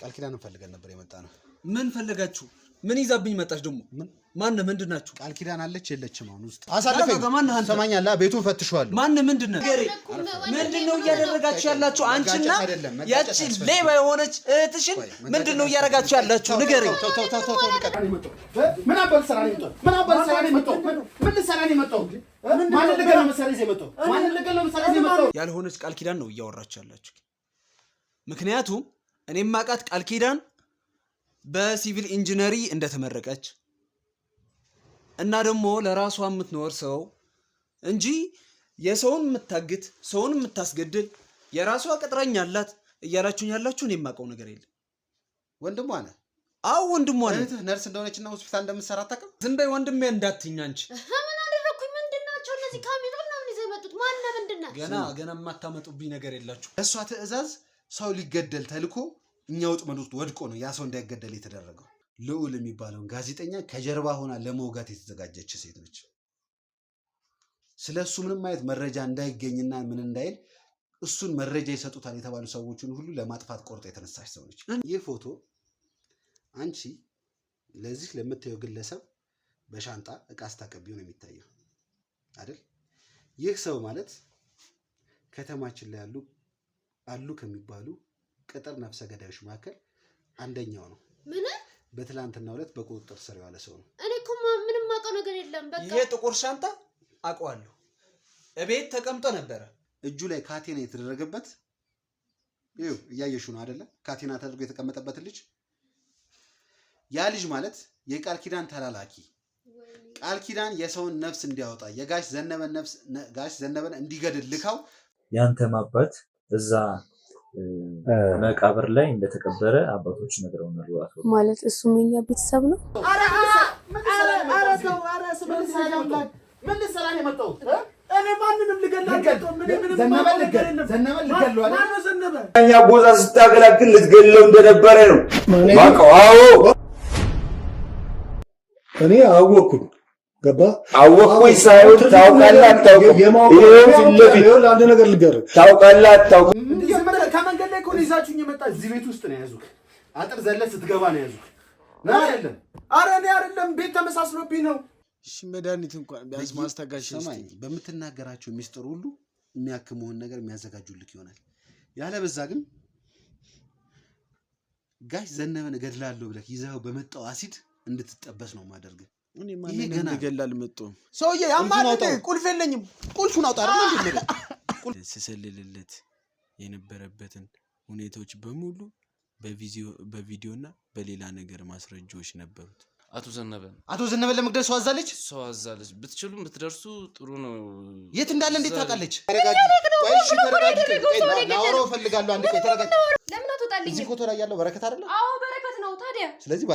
ቃል ኪዳን ፈልገን ነበር የመጣነው። ምን ፈለጋችሁ? ምን ይዛብኝ መጣች ደግሞ? ማን ምንድናችሁ? ቃል ኪዳን አለች የለችም? አሁን ውስጥ አሳልፈኝ። ሰማኛለህ? ቤቱን ፈትሸዋለሁ። ማን ምንድነው? ምንድነው እያደረጋችሁ ያላችሁ? አንቺና ያቺ ሌባ የሆነች እህትሽን ምንድነው እያደረጋችሁ ያላችሁ? ንገረኝ። ምን አባል ሰራ ነው የመጣው? ምን አባል ሰራ ነው የመጣው? ምን ልሰራ ነው የመጣው? ማን ለገና መሰረዝ የመጣው? ማን ለገና መሰረዝ የመጣው? ያልሆነች ቃል ኪዳን ነው እያወራችሁ ያላችሁ። ምክንያቱም እኔም ማቃት ቃል ኪዳን በሲቪል ኢንጂነሪ እንደተመረቀች እና ደግሞ ለራሷ የምትኖር ሰው እንጂ የሰውን የምታግት ሰውን የምታስገድል የራሷ ቅጥረኛ አላት እያላችሁኝ ያላችሁ እኔ የማውቀው ነገር የለም። ወንድሟ ነህ? አዎ ወንድሟ ነህ። እህትህ ነርስ እንደሆነችና ሆስፒታል እንደምትሰራ አታውቅም? ዝም በይ ወንድሜ እንዳትይኝ አንቺ። ምን አደረኩኝ? ምንድናቸው እነዚህ ካሜራ ምናምን ይዘው የመጡት? ማን ምንድነው? ገና የማታመጡብኝ ነገር የላችሁ። እሷ ትዕዛዝ ሰው ሊገደል ተልኮ እኛ ወጥመድ ውስጥ ወድቆ ነው ያ ሰው እንዳይገደል የተደረገው። ልዑል የሚባለውን ጋዜጠኛ ከጀርባ ሆና ለመውጋት የተዘጋጀች ሴት ነች። ስለሱ ምንም አይነት መረጃ እንዳይገኝና ምን እንዳይል እሱን መረጃ ይሰጡታል የተባሉ ሰዎችን ሁሉ ለማጥፋት ቆርጣ የተነሳች ሰው ነች። ይህ ፎቶ አንቺ ለዚህ ለምታየው ግለሰብ በሻንጣ እቃ አስታቀቢው ነው የሚታየው አይደል? ይህ ሰው ማለት ከተማችን ላይ አሉ ከሚባሉ ቅጥር ነፍሰ ገዳዮች መካከል አንደኛው ነው። ምን? በትላንትናው ዕለት በቁጥጥር ስር የዋለ ሰው ነው። እኔ እኮ ምንም ማውቀው ነገር የለም። በቃ ይሄ ጥቁር ሻንጣ አውቀዋለሁ። እቤት ተቀምጦ ነበረ። እጁ ላይ ካቴና የተደረገበት ይኸው እያየሹ ነው አይደለ? ካቴና ተደርጎ የተቀመጠበት ልጅ ያ ልጅ ማለት የቃል ኪዳን ተላላኪ፣ ቃል ኪዳን የሰውን ነፍስ እንዲያወጣ የጋሽ ዘነበን እንዲገድል ልካው ያንተ ማባት እዛ መቃብር ላይ እንደተቀበረ አባቶች ነግረውናል። ማለት እሱም የኛ ቤተሰብ ነው። ምን ልሰራ ነው የመጣው? እኔ ማንንም ልገላልከው ዘነበን ልገለው አይደል? እኛ ጎዛ ስታገላግል ልትገለው እንደነበረ ነው ማቀው። አዎ እኔ አወኩኝ። ገባ? አወኩኝ ሳይሆን ታውቃለህ አታውቅም? ይሄው ፊት ለፊት አንድ ነገር ልገርህ። ታውቃለህ አታውቅም? ከመንገድ ላይ እኮ ይዛችሁኝ የመጣ እዚህ ቤት ውስጥ ነው ያዙክ። አጥር ዘለ ስትገባ ነው ያዙክ። ና አይደለም? ኧረ እኔ አይደለም ቤት ተመሳስሎብኝ ነው። እሺ መድኃኒት እንኳን ቢያንስ ማስተጋሽ ሰማኝ። በምትናገራቸው ሚስጥር ሁሉ የሚያክመውን ነገር የሚያዘጋጁልክ ይሆናል። ያለበዛ ግን ጋሽ ዘነበን እገድላለሁ ብለህ ይዘኸው በመጣው አሲድ እንድትጠበስ ነው ማደርግ። እኔ ማንንም ልገላል መጥቶ ሰውዬ ያማልጥ ቁልፍ የለኝም። ቁልፉን አውጣ አይደል እንዴ? ስሰልልለት የነበረበትን ሁኔታዎች በሙሉ በቪዲዮና በሌላ ነገር ማስረጃዎች ነበሩት። አቶ ዘነበን ለመግደል ሰው አዛለች። ብትችሉም ብትደርሱ ጥሩ ነው። የት እንዳለ እንዴት ታውቃለች? ተረጋጊ። ላወራው እፈልጋለሁ። አንድ ቆይ ተረጋጊ። ለምን አትወጣልኝ? እዚህ ፎቶ ላይ ያለው በረከት አይደለ? አዎ በረከት ነው። ታዲያ ስለዚህ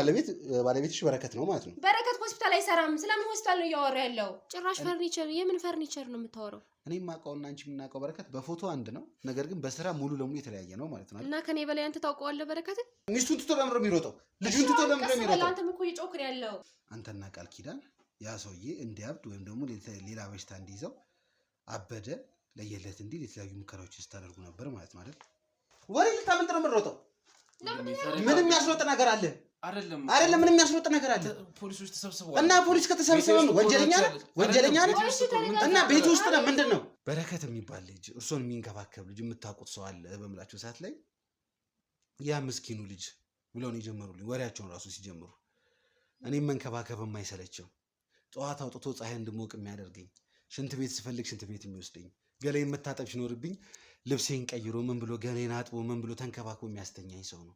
ባለቤትሽ በረከት ነው ማለት ነው። በረከት ሆስፒታል አይሰራም። ስለምን ሆስፒታል ነው እያወራ ያለው? ጭራሽ ፈርኒቸር። የምን ፈርኒቸር ነው የምታወራው? እኔም ማውቀውና አንቺ የምናውቀው በረከት በፎቶ አንድ ነው፣ ነገር ግን በስራ ሙሉ ለሙሉ የተለያየ ነው ማለት ነው። እና ከኔ በላይ አንተ ታውቀዋለህ በረከትን? ሚስቱን ትቶ ለምንድን ነው የሚሮጠው? ልጁን ትቶ ለምንድን ነው የሚሮጠው? አንተም እኮ እየጮክ ነው ያለው። አንተና ቃል ኪዳን ያ ሰውዬ እንዲያብድ ወይም ደግሞ ሌላ በሽታ እንዲይዘው አበደ ለየለት እንዲል የተለያዩ ሙከራዎችን ስታደርጉ ነበር ማለት ነው አይደል? ወሬ ልታመልጥ ነው የምትሮጠው? ምንም የሚያስሮጥ ነገር አለ አይደለም? ምንም የሚያስሮጥ ነገር አለ? ፖሊሶች ተሰብስበዋል እና ፖሊስ ከተሰበሰበ ወንጀለኛ ነው እና ቤት ውስጥ ነው ምንድን ነው? በረከት የሚባል ልጅ እርሶን የሚንከባከብ ልጅ የምታውቁት ሰው አለ በምላቸው ሰዓት ላይ ያ ምስኪኑ ልጅ ብለው ነው የጀመሩልኝ ወሬያቸውን ራሱ ሲጀምሩ። እኔም መንከባከብ የማይሰለቸው ጠዋት አውጥቶ ፀሐይ እንድሞቅ የሚያደርገኝ፣ ሽንት ቤት ስፈልግ ሽንት ቤት የሚወስደኝ፣ ገላዬን መታጠብ ሲኖርብኝ ልብሴን ቀይሮ ምን ብሎ ገላዬን አጥቦ ምን ብሎ ተንከባክቦ የሚያስተኛኝ ሰው ነው።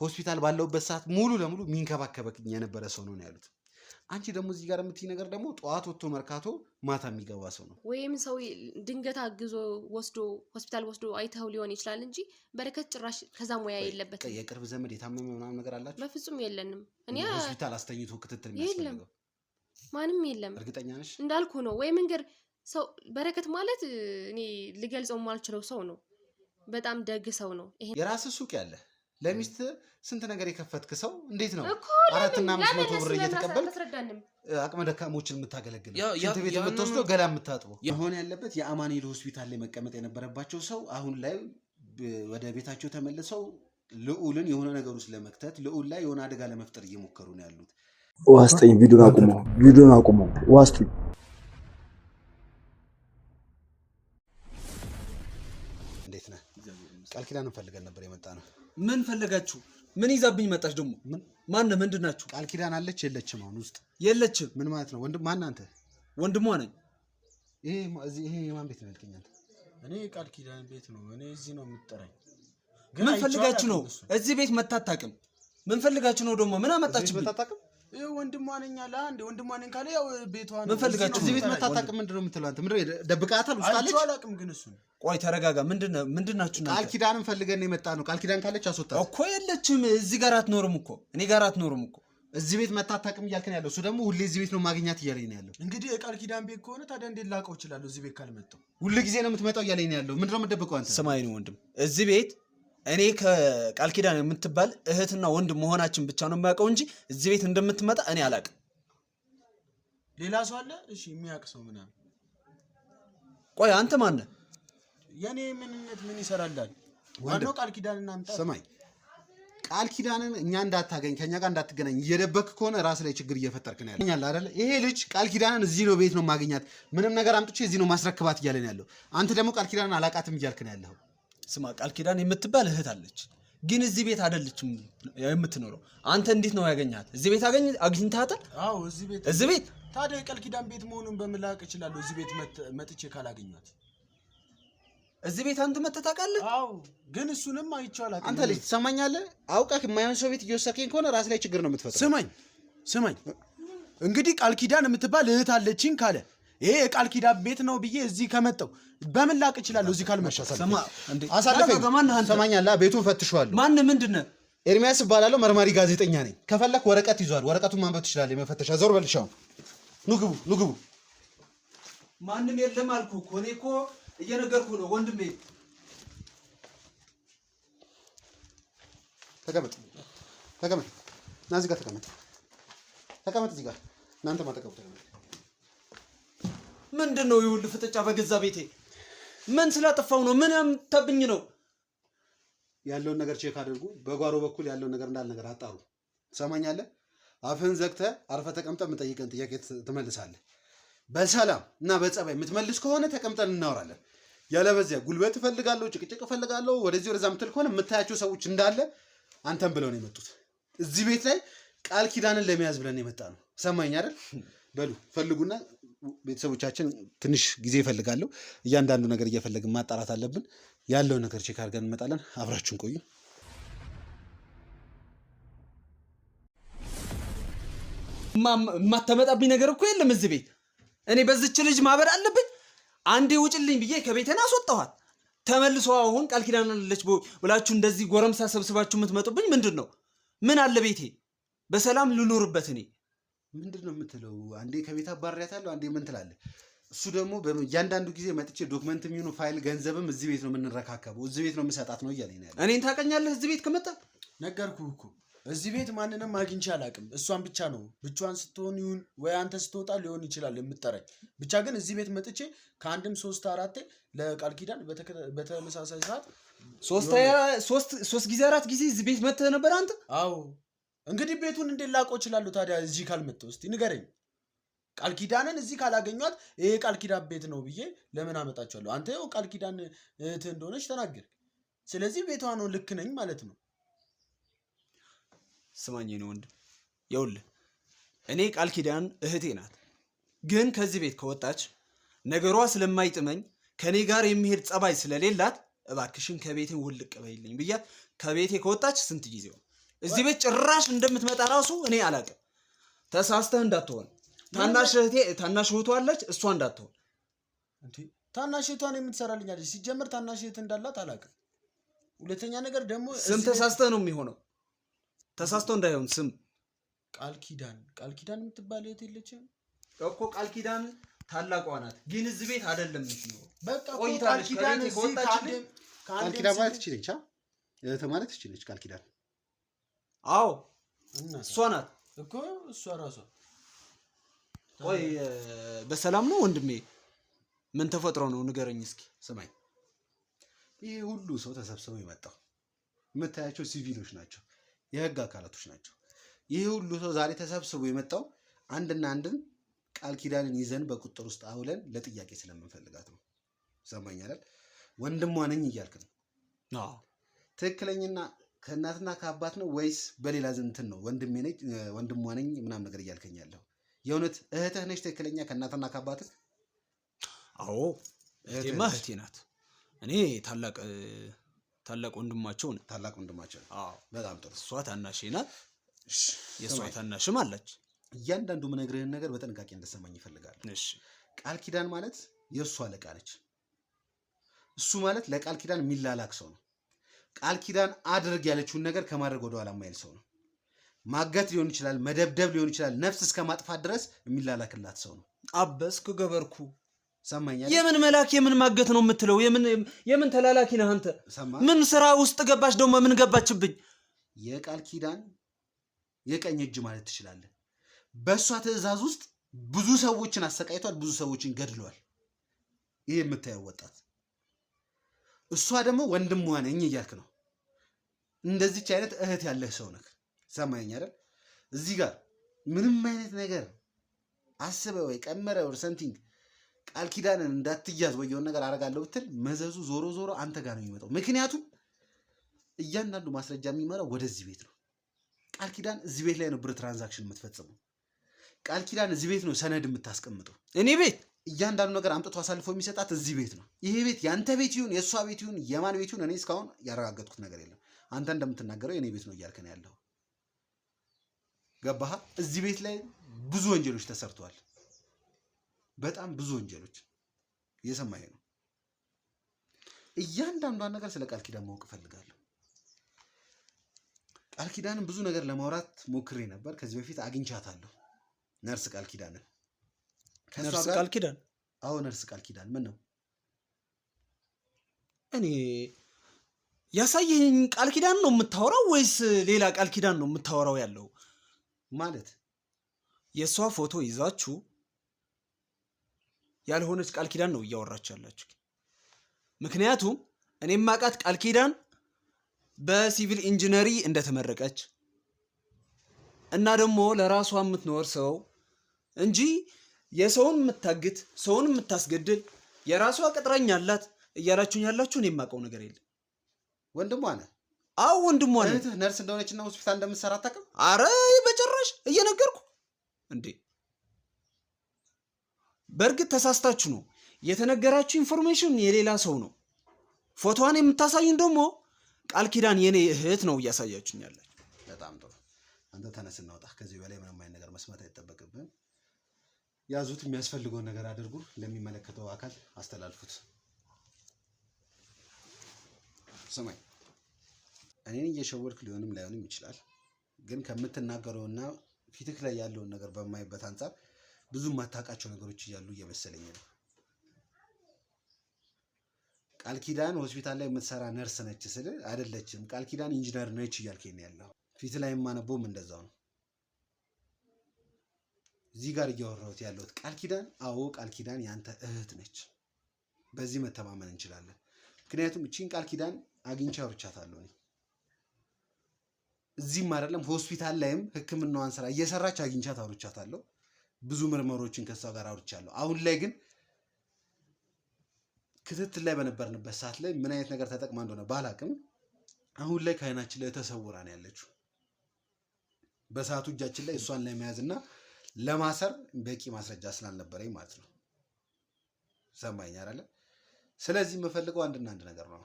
ሆስፒታል ባለውበት ሰዓት ሙሉ ለሙሉ የሚንከባከበኝ የነበረ ሰው ነው ያሉት። አንቺ ደግሞ እዚህ ጋር የምትይ ነገር ደግሞ ጠዋት ወጥቶ መርካቶ ማታ የሚገባ ሰው ነው። ወይም ሰው ድንገት አግዞ ወስዶ ሆስፒታል ወስዶ አይተው ሊሆን ይችላል እንጂ በረከት ጭራሽ ከዛ ሙያ የለበትም። የቅርብ ዘመድ የታመመ ምናምን ነገር አላችሁ? በፍጹም የለንም። እኔ ሆስፒታል አስተኝቶ ክትትል የሚያስፈልገው ማንም የለም። እርግጠኛ ነሽ? እንዳልኩ ነው። ወይ መንገር ሰው በረከት ማለት እኔ ልገልጸው የማልችለው ሰው ነው። በጣም ደግ ሰው ነው። የራስህ ሱቅ ያለ ለሚስት ስንት ነገር የከፈትክ ሰው እንዴት ነው 400 እና 500 ብር እየተቀበልክ አቅመ ደካሞችን የምታገለግል ሽንት ቤት የምትወስደው ገላ የምታጥበው? መሆን ያለበት የአማኑኤል ሆስፒታል ላይ መቀመጥ የነበረባቸው ሰው አሁን ላይ ወደ ቤታቸው ተመልሰው ልዑልን የሆነ ነገር ውስጥ ለመክተት ልዑል ላይ የሆነ አደጋ ለመፍጠር እየሞከሩ ነው ያሉት። ዋስጠኝ ቪዲዮን አቁመው ዋስጠኝ። እንዴት ነህ? ቃል ኪዳን ፈልገን ነበር የመጣ ነው። ምን ፈለጋችሁ? ምን ይዛብኝ መጣች ደግሞ? ማን ነው? ምንድን ናችሁ? ቃል ኪዳን አለች የለችም? አሁን ውስጥ የለችም። ምን ማለት ነው? ወንድም ማን አንተ? ወንድሟ ነኝ። ይሄ የማን ቤት ነው ያልከኝ አንተ? እኔ ቃል ኪዳን ቤት ነው። እኔ እዚህ ነው የምትጠራኝ። ምን ፈልጋችሁ ነው? እዚህ ቤት መታጣቅም ምን ፈልጋችሁ ነው ደግሞ? ምን አመጣችሁብኝ? ወንድሟ ነኝ አለ አንዴ። ወንድሟ ነኝ ካለ ያው ቤቷ ነው። ምን ፈልጋችሁ? እዚህ ቤት መታጣቅም ምንድነው የምትለው አንተ? ምንድነው ደብቃታል? ውስጥ አለች? አላውቅም ግን እሱ ቆይ ተረጋጋ። ምንድናችሁ እናንተ? ቃል ኪዳንን ፈልገን የመጣ ነው። ቃል ኪዳን ካለች አስወጣት እኮ። የለችም። እዚህ ጋር አትኖርም እኮ። እኔ ጋር አትኖርም እኮ። እዚህ ቤት መታጣቅም እያልከን ያለው እሱ ደግሞ ሁሌ እዚህ ቤት ነው ማግኛት እያለኝ ነው ያለው። እንግዲህ የቃል ኪዳን ቤት ከሆነ ታዲያ እንዴት ላውቀው እችላለሁ? እዚህ ቤት ካልመጣሁ ሁሉ ጊዜ ነው የምትመጣው እያለኝ ነው ያለው። ምንድነው የምትደብቀው አንተ? ስማኝ ነው ወንድም፣ እዚህ ቤት እኔ ከቃል ኪዳን የምትባል እህትና ወንድም መሆናችን ብቻ ነው የማያውቀው እንጂ እዚህ ቤት እንደምትመጣ እኔ አላውቅም። ሌላ ሰው አለ? እሺ የሚያውቅ ሰው ምናምን? ቆይ አንተ ማን ነህ? የኔ ምንነት ምን ይሰራላል? ዋናው ቃል ኪዳን እናምጣ። ስማኝ፣ ቃል ኪዳንን እኛ እንዳታገኝ ከኛ ጋር እንዳትገናኝ እየደበክ ከሆነ ራስ ላይ ችግር እየፈጠርክ ነው ያለው አይደል? ይሄ ልጅ ቃል ኪዳንን እዚህ ነው ቤት ነው ማግኛት፣ ምንም ነገር አምጥቼ እዚህ ነው ማስረክባት እያለ ነው ያለው። አንተ ደግሞ ቃል ኪዳንን አላቃትም እያልክ ነው ያለው። ስማ፣ ቃል ኪዳን የምትባል እህት አለች፣ ግን እዚህ ቤት አይደለችም የምትኖረው። አንተ እንዴት ነው ያገኛት? እዚህ ቤት አግኝተሃታል? አዎ፣ እዚህ ቤት። ታዲያ የቃል ኪዳን ቤት መሆኑን በምን ላውቅ እችላለሁ? እዚህ ቤት መጥቼ ካላገኘኋት። እዚህ ቤት አንተ መጥተህ ታውቃለህ? አዎ፣ ግን እሱንም አይቼው አላውቅም። አንተ ልጅ ትሰማኛለህ? አውቀህ የማይሆን ሰው ቤት እየወሰድከኝ ከሆነ ራስ ላይ ችግር ነው የምትፈጥረው። ስማኝ፣ እንግዲህ ቃል ኪዳን የምትባል እህት አለችኝ ካለ ይሄ የቃል ኪዳን ቤት ነው ብዬ እዚህ ከመጣሁ በምን ላውቅ እችላለሁ? እዚህ ካልመጣሁ አሳልፈኝ። ትሰማኛለህ? ቤቱን ፈትሼዋለሁ። ማን ምንድን ነህ? ኤርሚያስ እባላለሁ። መርማሪ ጋዜጠኛ ነኝ። ከፈለክ ወረቀት ይዟል። ወረቀቱን ማንበብ ትችላለህ። የመፈተሻ ዞር በልሻው። ኑ ግቡ። ማንም የለም አልኩህ እኮ። እኔ እኮ እየነገርኩህ ነው ወንድሜ። ተቀመጥ። ና እዚህ ጋር ተቀመጥ። እዚህ ጋር እናንተ ማጠቀሙ ተቀመጥ። ምንድን ነው ይኸውልህ ፍጥጫ በገዛ ቤቴ? ምን ስላጠፋው ነው? ምን ያምታብኝ ነው? ያለውን ነገር ቼክ አድርጉ። በጓሮ በኩል ያለውን ነገር እንዳለ ነገር አጣሩ። ትሰማኛለህ? አፍህን ዘግተህ አርፈህ ተቀምጠህ የምጠይቀን ጥያቄ ትመልሳለህ። በሰላም እና በጸባይ የምትመልስ ከሆነ ተቀምጠን እናወራለን። ያለበዚያ ጉልበት እፈልጋለሁ፣ ጭቅጭቅ እፈልጋለሁ፣ ወደዚህ ወደዛ የምትል ከሆነ የምታያቸው ሰዎች እንዳለ አንተን ብለው ነው የመጡት። እዚህ ቤት ላይ ቃል ኪዳንን ለመያዝ ብለን የመጣ ነው። ሰማኝ አይደል? በሉ ፈልጉና ቤተሰቦቻችን ትንሽ ጊዜ ይፈልጋለሁ። እያንዳንዱ ነገር እየፈለግን ማጣራት አለብን። ያለው ነገር ቼክ አድርገን እንመጣለን። አብራችሁን ቆዩ። የማታመጣብኝ ነገር እኮ የለም እዚህ ቤት። እኔ በዚች ልጅ ማበድ አለብኝ? አንዴ ውጭልኝ ብዬ ከቤቴን አስወጣኋት። ተመልሶ አሁን ቃል ኪዳን አለች ብላችሁ እንደዚህ ጎረምሳ ሰብስባችሁ የምትመጡብኝ ምንድን ነው? ምን አለ ቤቴ በሰላም ልኖርበት? እኔ ምንድን ነው የምትለው? አንዴ ከቤት አባሪያታለሁ፣ አንዴ ምን ትላለህ? እሱ ደግሞ እያንዳንዱ ጊዜ መጥቼ ዶክመንት የሚሆኑ ፋይል ገንዘብም እዚህ ቤት ነው የምንረካከበው፣ እዚህ ቤት ነው የምሰጣት ነው እያለኝ ነው ያለው። እኔን ታውቀኛለህ? እዚህ ቤት ከመጣ ነገርኩህ እኮ እዚህ ቤት ማንንም አግኝቼ አላውቅም። እሷን ብቻ ነው ብቻዋን ስትሆን ይሁን ወይ አንተ ስትወጣ ሊሆን ይችላል የምትጠራኝ። ብቻ ግን እዚህ ቤት መጥቼ ከአንድም 3-4 ለቃል ኪዳን በተመሳሳይ ሰዓት 3 ጊዜ 4 ጊዜ እዚህ ቤት መጥተህ ነበር አንተ? አዎ። እንግዲህ ቤቱን እንዴት ላውቀው እችላለሁ ታዲያ? እዚህ ካልመጣሁ እስቲ ንገረኝ። ቃል ኪዳንን እዚህ ካላገኟት ይሄ ቃል ኪዳን ቤት ነው ብዬ ለምን አመጣቸዋለሁ? አንተ ያው ቃል ኪዳን እህትህ እንደሆነች ተናገር። ስለዚህ ቤቷ ነው፣ ልክ ነኝ ማለት ነው። ስማኝ ነው ወንድም፣ ይኸውልህ እኔ ቃል ኪዳን እህቴ ናት። ግን ከዚህ ቤት ከወጣች ነገሯ ስለማይጥመኝ ከኔ ጋር የሚሄድ ጸባይ ስለሌላት እባክሽን ከቤቴ ውልቅ በይልኝ ብያት ከቤቴ ከወጣች ስንት ጊዜው። እዚህ ቤት ጭራሽ እንደምትመጣ ራሱ እኔ አላውቅም። ተሳስተህ እንዳትሆን። ታናሽ እህቷ አለች፣ እሷ እንዳትሆን። እንዴ ታናሽ እህቷን የምትሰራልኛለች? ሲጀመር ታናሽ እህት እንዳላት አላውቅም። ሁለተኛ ነገር ደግሞ ስም ተሳስተህ ነው የሚሆነው። ተሳስቶ እንዳይሆን ስም ቃል ኪዳን የምትባል እህት የለችም እኮ። ቃል ኪዳን ታላቋ ናት፣ ግን እዚህ ቤት አይደለም የምትኖረው። በቃ ቃል ኪዳን ማለት ትችለች እህት ማለት ትችለች ቃል ኪዳን። አዎ እሷ ናት እኮ እሷ ራሷ። ቆይ በሰላም ነው ወንድሜ? ምን ተፈጥሮ ነው ንገረኝ እስኪ። ስማኝ፣ ይሄ ሁሉ ሰው ተሰብስበው የመጣው የምታያቸው ሲቪሎች ናቸው፣ የህግ አካላቶች ናቸው። ይሄ ሁሉ ሰው ዛሬ ተሰብስቦ የመጣው አንድና አንድን ቃል ኪዳንን ይዘን በቁጥር ውስጥ አውለን ለጥያቄ ስለምንፈልጋት ነው። ሰማኝ አይደል? ወንድሟ ነኝ እያልክ ነው። ትክክለኛና ከእናትና ከአባት ነው ወይስ በሌላ እንትን ነው? ወንድሟ ነኝ ምናምን ነገር እያልከኝ ያለው የእውነት እህትህ ነች ትክክለኛ ከእናትና ከአባትህ? አዎ እህቴማ እህቴ ናት። እኔ ታላቅ ወንድማቸው ነው። ታላቅ ወንድማቸው። አዎ በጣም ጥሩ። እሷ ታናሼ ናት። የእሷ ታናሽም አለች። እያንዳንዱ ምነግርህን ነገር በጥንቃቄ እንደሰማኝ ይፈልጋል። ቃል ኪዳን ማለት የእሱ አለቃ ነች። እሱ ማለት ለቃል ኪዳን የሚላላክ ሰው ነው። ቃል ኪዳን አድርግ ያለችውን ነገር ከማድረግ ወደኋላ የማይል ሰው ነው። ማገት ሊሆን ይችላል፣ መደብደብ ሊሆን ይችላል፣ ነፍስ እስከ ማጥፋት ድረስ የሚላላክላት ሰው ነው። አበስክ ገበርኩ ሰማኛል። የምን መላክ የምን ማገት ነው የምትለው? የምን ተላላኪ ነህ አንተ? ምን ስራ ውስጥ ገባች ደግሞ? ምን ገባችብኝ? የቃል ኪዳን የቀኝ እጅ ማለት ትችላለህ። በእሷ ትእዛዝ ውስጥ ብዙ ሰዎችን አሰቃይቷል፣ ብዙ ሰዎችን ገድሏል። ይህ የምታየው ወጣት እሷ ደግሞ ወንድሟ ነኝ እያልክ ነው። እንደዚች አይነት እህት ያለህ ሰው ነህ። ሰማኝ አይደል? እዚህ ጋር ምንም አይነት ነገር አስበ ወይ ቀመረ ወይ ሰምቲንግ ቃል ኪዳንን እንዳትያዝ ወይ የሆነ ነገር አደርጋለሁ ብትል መዘዙ ዞሮ ዞሮ አንተ ጋር ነው የሚመጣው። ምክንያቱም እያንዳንዱ ማስረጃ የሚመራው ወደዚህ ቤት ነው። ቃል ኪዳን እዚህ ቤት ላይ ነው ብር ትራንዛክሽን የምትፈጽመው። ቃል ኪዳን እዚህ ቤት ነው ሰነድ የምታስቀምጠው። እኔ ቤት እያንዳንዱ ነገር አምጥቶ አሳልፎ የሚሰጣት እዚህ ቤት ነው። ይሄ ቤት ያንተ ቤት ይሁን የእሷ ቤት ይሁን የማን ቤት ይሁን እኔ እስካሁን ያረጋገጥኩት ነገር የለም። አንተ እንደምትናገረው የኔ ቤት ነው እያልክ ነው ያለው። ገባህ? እዚህ ቤት ላይ ብዙ ወንጀሎች ተሰርተዋል። በጣም ብዙ ወንጀሎች እየሰማኸኝ ነው። እያንዳንዷን ነገር ስለ ቃል ኪዳን ማወቅ እፈልጋለሁ። ቃል ኪዳንን ብዙ ነገር ለማውራት ሞክሬ ነበር። ከዚህ በፊት አግኝቻታለሁ። ነርስ ቃል ኪዳንን ነርስ ቃል ኪዳን? አዎ ነርስ ቃል ኪዳን። ምን ነው እኔ ያሳየኝ ቃል ኪዳን ነው የምታወራው ወይስ ሌላ ቃል ኪዳን ነው የምታወራው ያለው? ማለት የእሷ ፎቶ ይዛችሁ ያልሆነች ቃል ኪዳን ነው እያወራችሁ ያላችሁ። ምክንያቱም እኔም ማቃት ቃል ኪዳን በሲቪል ኢንጂነሪ እንደተመረቀች እና ደግሞ ለራሷ የምትኖር ሰው እንጂ የሰውን የምታግት ሰውን የምታስገድል የራሷ ቅጥረኛ አላት እያላችሁኝ ያላችሁ እኔ የማውቀው ነገር የለም። ወንድሟ ነህ? አዎ ወንድሟ ነህ። እህትህ ነርስ እንደሆነችና ሆስፒታል እንደምትሰራ አታውቅም? አረ በጭራሽ እየነገርኩ እንዴ። በእርግጥ ተሳስታችሁ ነው የተነገራችሁ። ኢንፎርሜሽን የሌላ ሰው ነው። ፎቶዋን የምታሳዩን ደግሞ ቃል ኪዳን የኔ እህት ነው እያሳያችሁኝ ያላችሁ። በጣም ጥሩ። አንተ ተነስ እናውጣ። ከዚህ በላይ ምንም አይነት ነገር መስማት አይጠበቅብህም። ያዙት፣ የሚያስፈልገውን ነገር አድርጉ፣ ለሚመለከተው አካል አስተላልፉት። ስማኝ፣ እኔን እየሸወድክ ሊሆንም ላይሆንም ይችላል፣ ግን ከምትናገረውና ፊትክ ላይ ያለውን ነገር በማይበት አንጻር ብዙ የማታውቃቸው ነገሮች እያሉ እየመሰለኝ ነው። ቃል ኪዳን ሆስፒታል ላይ የምትሰራ ነርስ ነች ስል አይደለችም፣ ቃል ኪዳን ኢንጂነር ነች እያልከኝ ያለው። ፊት ላይ የማነበውም እንደዛው ነው። እዚህ ጋር እያወራሁት ያለሁት ቃል ኪዳን፣ አዎ ቃል ኪዳን ያንተ እህት ነች። በዚህ መተማመን እንችላለን። ምክንያቱም እቺን ቃል ኪዳን አግኝቼ አውርቻታለሁ። እዚህም አይደለም ሆስፒታል ላይም ሕክምናዋን ስራ እየሰራች አግኝቻት አውርቻታለሁ። ብዙ ምርመሮችን ከሷ ጋር አውርቻለሁ። አሁን ላይ ግን ክትትል ላይ በነበርንበት ሰዓት ላይ ምን አይነት ነገር ተጠቅማ እንደሆነ ባላቅም አሁን ላይ ከዓይናችን ላይ ተሰውራ ነው ያለችው። በሰዓቱ እጃችን ላይ እሷን ለመያዝና ለማሰር በቂ ማስረጃ ስላልነበረኝ ማለት ነው። ሰማኝ አይደለ? ስለዚህ የምፈልገው አንድና አንድ ነገር ነው።